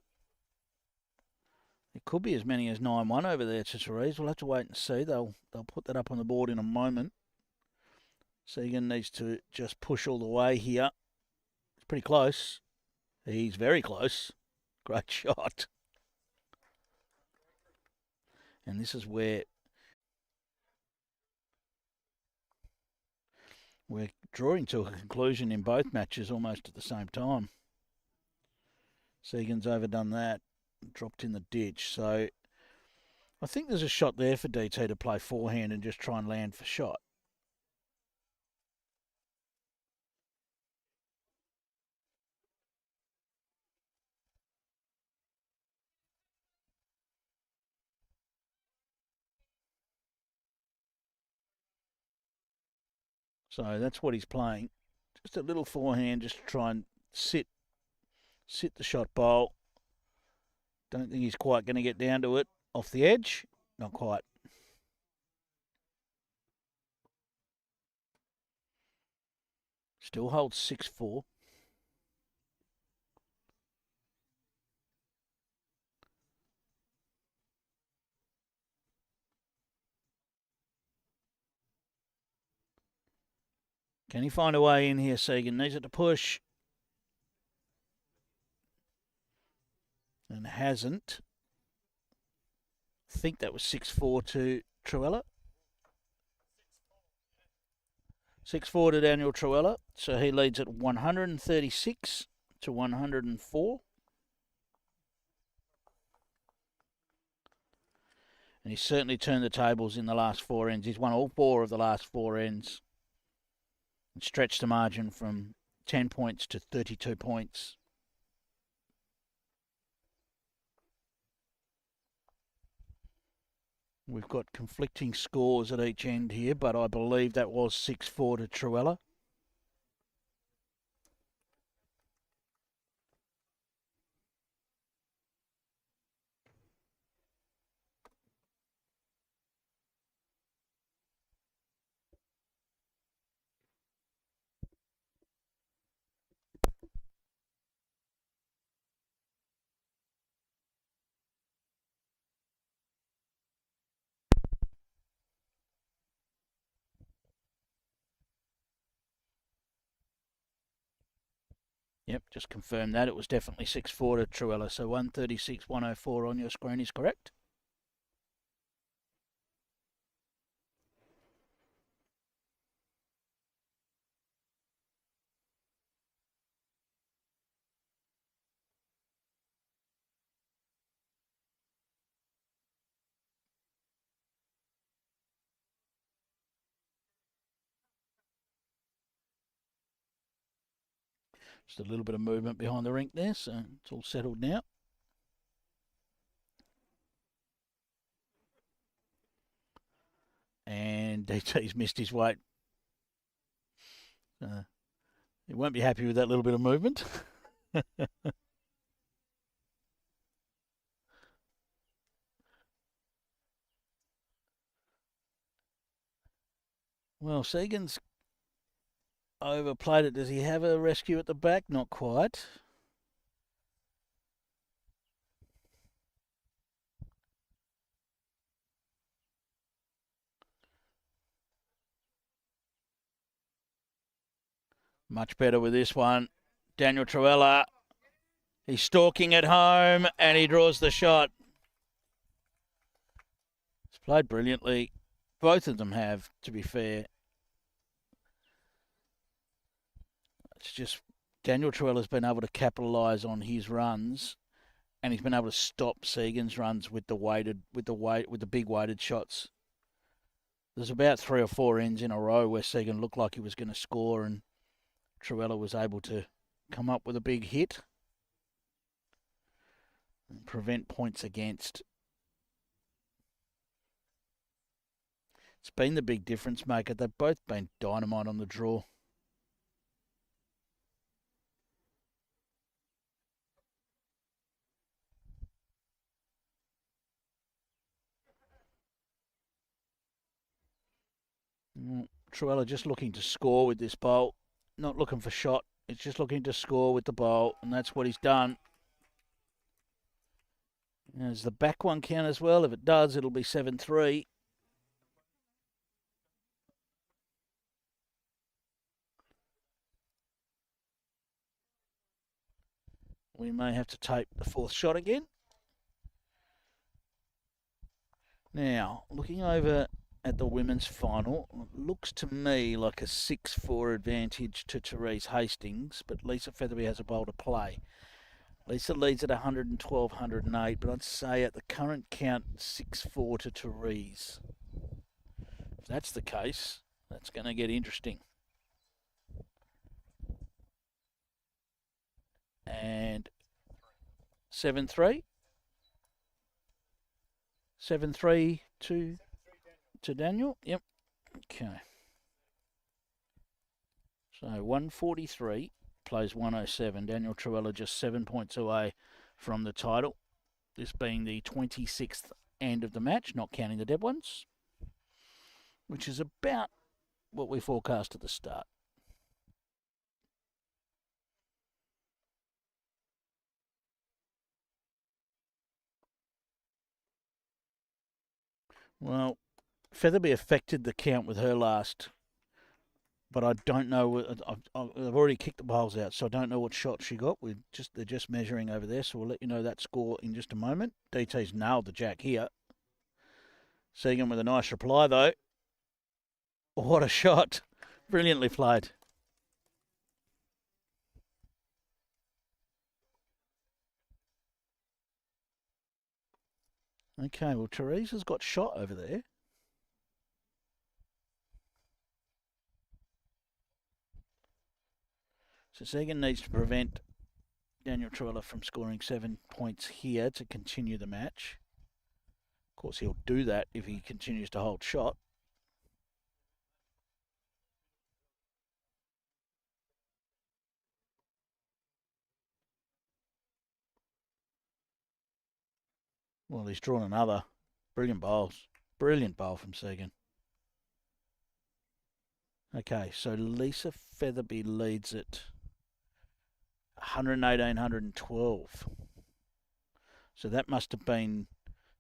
S1: it could be as many as 9-1 over there to Therese. We'll have to wait and see. They'll put that up on the board in a moment. SEGAN needs to just push all the way here. It's pretty close. He's very close. Great shot. And this is where we're drawing to a conclusion in both matches almost at the same time. SEGAN's overdone that, dropped in the ditch. So I think there's a shot there for DT to play forehand and just try and land for shot. So that's what he's playing. Just a little forehand just to try and sit the shot bowl. Don't think he's quite going to get down to it off the edge. Not quite. Still holds 6-4. Can he find a way in here, SEGAN? Needs it to push. And hasn't. I think that was 6-4 to Trewhella. 6-4 to Daniel Trewhella. So he leads at 136 to 104. And he's certainly turned the tables in the last four ends. He's won all four of the last four ends. And stretched the margin from 10 points to 32 points. We've got conflicting scores at each end here, but I believe that was 6-4 to Trewhella. Yep, just confirmed that. It was definitely 6-4 to Trewhella. So 136, 104 on your screen is correct. Just a little bit of movement behind the rink there, so it's all settled now. And DT's missed his weight. He won't be happy with that little bit of movement. Well, SEGAN's overplayed it. Does he have a rescue at the back? Not quite. Much better with this one. Daniel Trewhella. He's stalking at home and he draws the shot. He's played brilliantly. Both of them have, to be fair. It's just Daniel Trewella's been able to capitalise on his runs, and he's been able to stop SEGAN's runs with the big weighted shots. There's about 3 or 4 ends in a row where SEGAN looked like he was going to score, and Trewhella was able to come up with a big hit and prevent points against. It's been the big difference maker. They've both been dynamite on the draw. Trewhella just looking to score with this bowl. Not looking for shot. It's just looking to score with the bowl, and that's what he's done. Does the back one count as well? If it does, it'll be 7-3. We may have to tape the 4th shot again. Now, looking over at the women's final, it looks to me like a 6-4 advantage to Therese Hastings, but Lisa Featherby has a bowl to play. Lisa leads at 112, 108, but I'd say at the current count, 6-4 to Therese. If that's the case, that's going to get interesting. And 7-3. 7-3 to Daniel. Yep. Okay. So 143 plays 107. Daniel Trewhella just 7 points away from the title. This being the 26th end of the match, not counting the dead ones, which is about what we forecast at the start. Well, Featherby affected the count with her last, but I don't know. I've already kicked the bowls out, so I don't know what shot she got. They're just measuring over there, so we'll let you know that score in just a moment. DT's nailed the jack here. SEGAN with a nice reply though. What a shot! Brilliantly played. Okay, well, Teresa's got shot over there. So SEGAN needs to prevent Daniel Trewhella from scoring 7 points here to continue the match. Of course, he'll do that if he continues to hold shot. Well, he's drawn another. Brilliant bowls. Brilliant bowl from SEGAN. Okay, so Lisa Featherby leads it 118, 112. So that must have been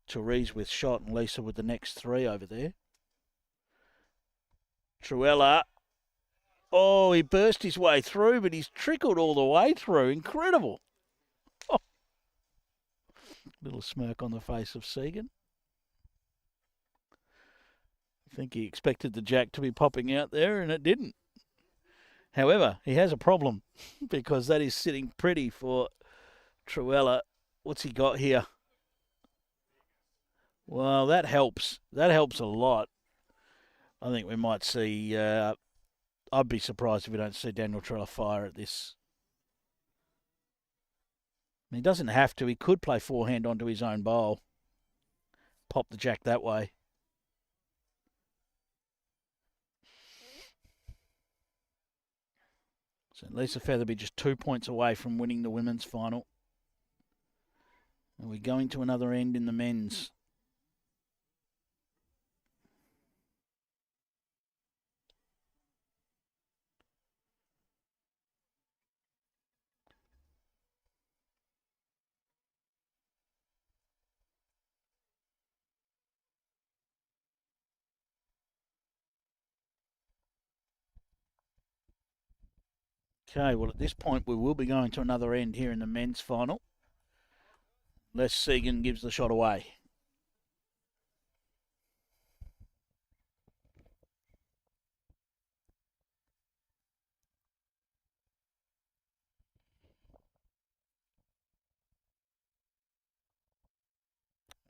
S1: Therese with shot and Lisa with the next 3 over there. Trewhella Oh, he burst his way through, but he's trickled all the way through. Incredible. Oh. Little smirk on the face of SEGAN. I think he expected the jack to be popping out there, and it didn't. However, he has a problem because that is sitting pretty for Trewhella. What's he got here? Well, that helps. That helps a lot. I think we might see... I'd be surprised if we don't see Daniel Trewhella fire at this. He doesn't have to. He could play forehand onto his own bowl. Pop the jack that way. So Lisa Featherby just 2 points away from winning the women's final. And we're going to another end in the men's. Okay, well, at this point, we will be going to another end here in the men's final. Unless SEGAN gives the shot away.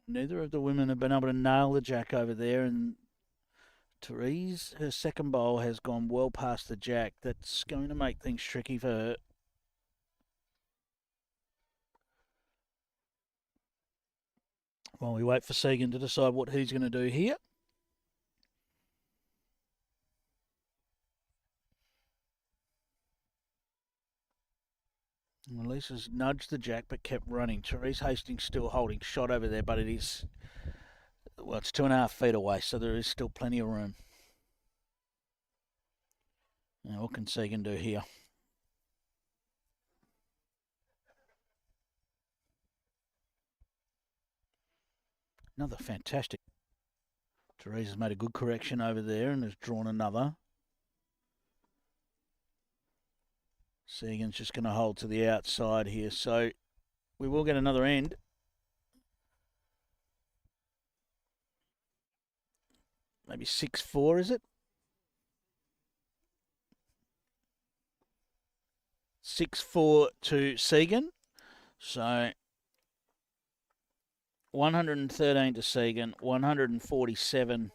S1: Neither of the women have been able to nail the jack over there, and Therese, her second bowl, has gone well past the jack. That's going to make things tricky for her. While we wait for SEGAN to decide what he's going to do here. Lisa's nudged the jack but kept running. Therese Hastings still holding shot over there, but it is, well, it's 2.5 feet away, so there is still plenty of room. Now, what can SEGAN do here? Another fantastic. Therese has made a good correction over there and has drawn another. SEGAN's just going to hold to the outside here, so we will get another end. Maybe 6-4, is it? 6-4 to SEGAN. So 113 to SEGAN, 147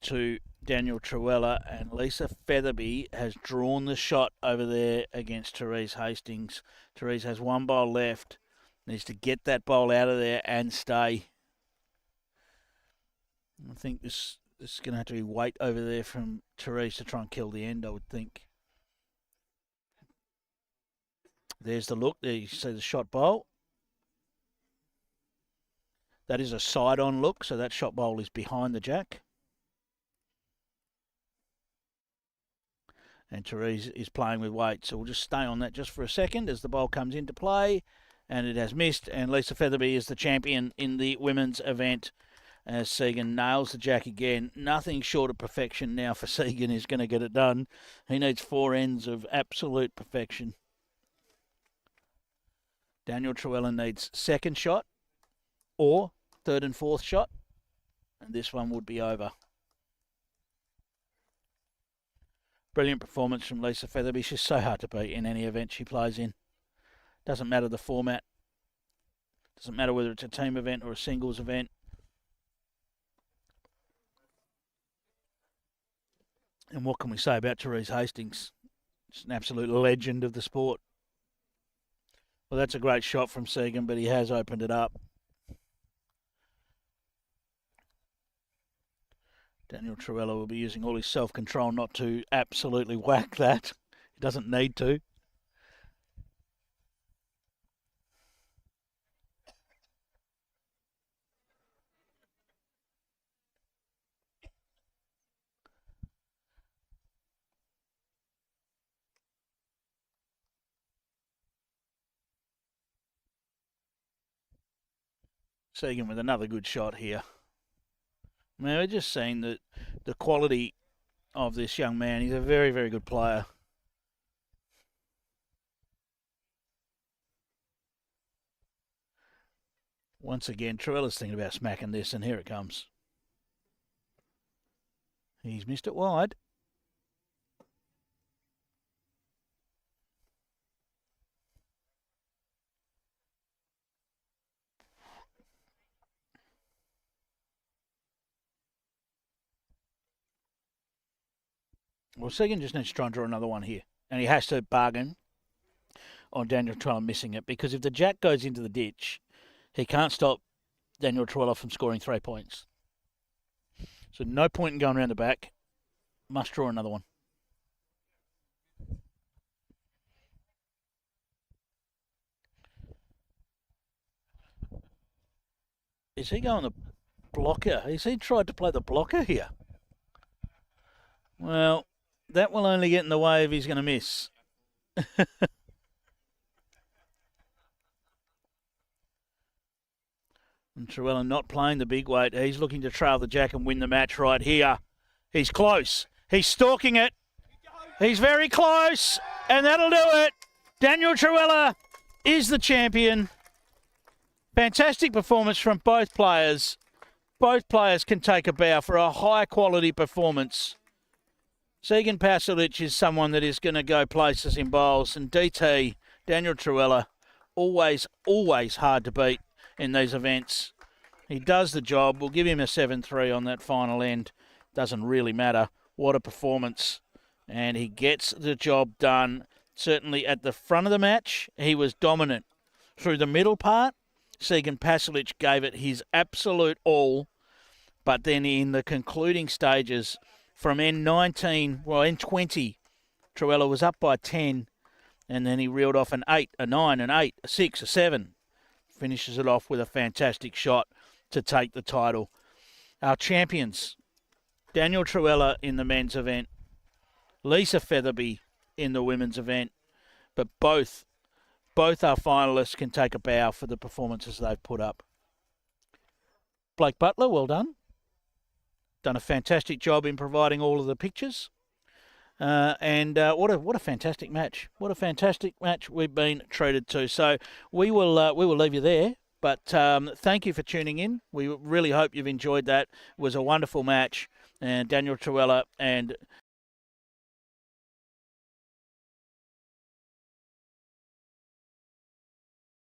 S1: to Daniel Trewhella, and Lisa Featherby has drawn the shot over there against Therese Hastings. Therese has one bowl left, needs to get that bowl out of there and stay. I think this is going to have to be weight over there from Therese to try and kill the end, I would think. There's the look. There you see the shot bowl. That is a side-on look, so that shot bowl is behind the jack. And Therese is playing with weight, so we'll just stay on that just for a second as the bowl comes into play. And it has missed, and Lisa Featherby is the champion in the women's event as SEGAN nails the jack again. Nothing short of perfection now for SEGAN is going to get it done. He needs 4 ends of absolute perfection. Daniel Trewhella needs second shot or third and fourth shot, and this one would be over. Brilliant performance from Lisa Featherby. She's so hard to beat in any event she plays in. Doesn't matter the format. Doesn't matter whether it's a team event or a singles event. And what can we say about Therese Hastings? She's an absolute legend of the sport. Well, that's a great shot from SEGAN, but he has opened it up. Daniel Trewhella will be using all his self-control not to absolutely whack that. He doesn't need to. SEGAN with another good shot here. I mean, we're just seeing the quality of this young man. He's a very, very good player. Once again, Trewella's thinking about smacking this, and here it comes. He's missed it wide. Well, Segan just needs to try and draw another one here. And he has to bargain on Daniel Trewhella missing it, because if the jack goes into the ditch, he can't stop Daniel Trewhella from scoring 3 points. So no point in going around the back. Must draw another one. Is he going the blocker? Has he tried to play the blocker here? Well, that will only get in the way if he's going to miss. And Trewhella not playing the big weight. He's looking to trail the jack and win the match right here. He's close. He's stalking it. He's very close. And that'll do it. Daniel Trewhella is the champion. Fantastic performance from both players. Both players can take a bow for a high-quality performance. SEGAN Pasalich is someone that is going to go places in bowls. And DT, Daniel Trewhella, always hard to beat in these events. He does the job. We'll give him a 7-3 on that final end. Doesn't really matter. What a performance. And he gets the job done. Certainly at the front of the match, he was dominant. Through the middle part, SEGAN Pasalich gave it his absolute all. But then in the concluding stages, from N19, well, N20, Trewhella was up by 10. And then he reeled off an 8, a 9, an 8, a 6, a 7. Finishes it off with a fantastic shot to take the title. Our champions, Daniel Trewhella in the men's event, Lisa Featherby in the women's event, but both our finalists can take a bow for the performances they've put up. Blake Butler, well done. Done a fantastic job in providing all of the pictures. And what a fantastic match! What a fantastic match we've been treated to. So we will leave you there. But thank you for tuning in. We really hope you've enjoyed that. It was a wonderful match, and Daniel Trewhella and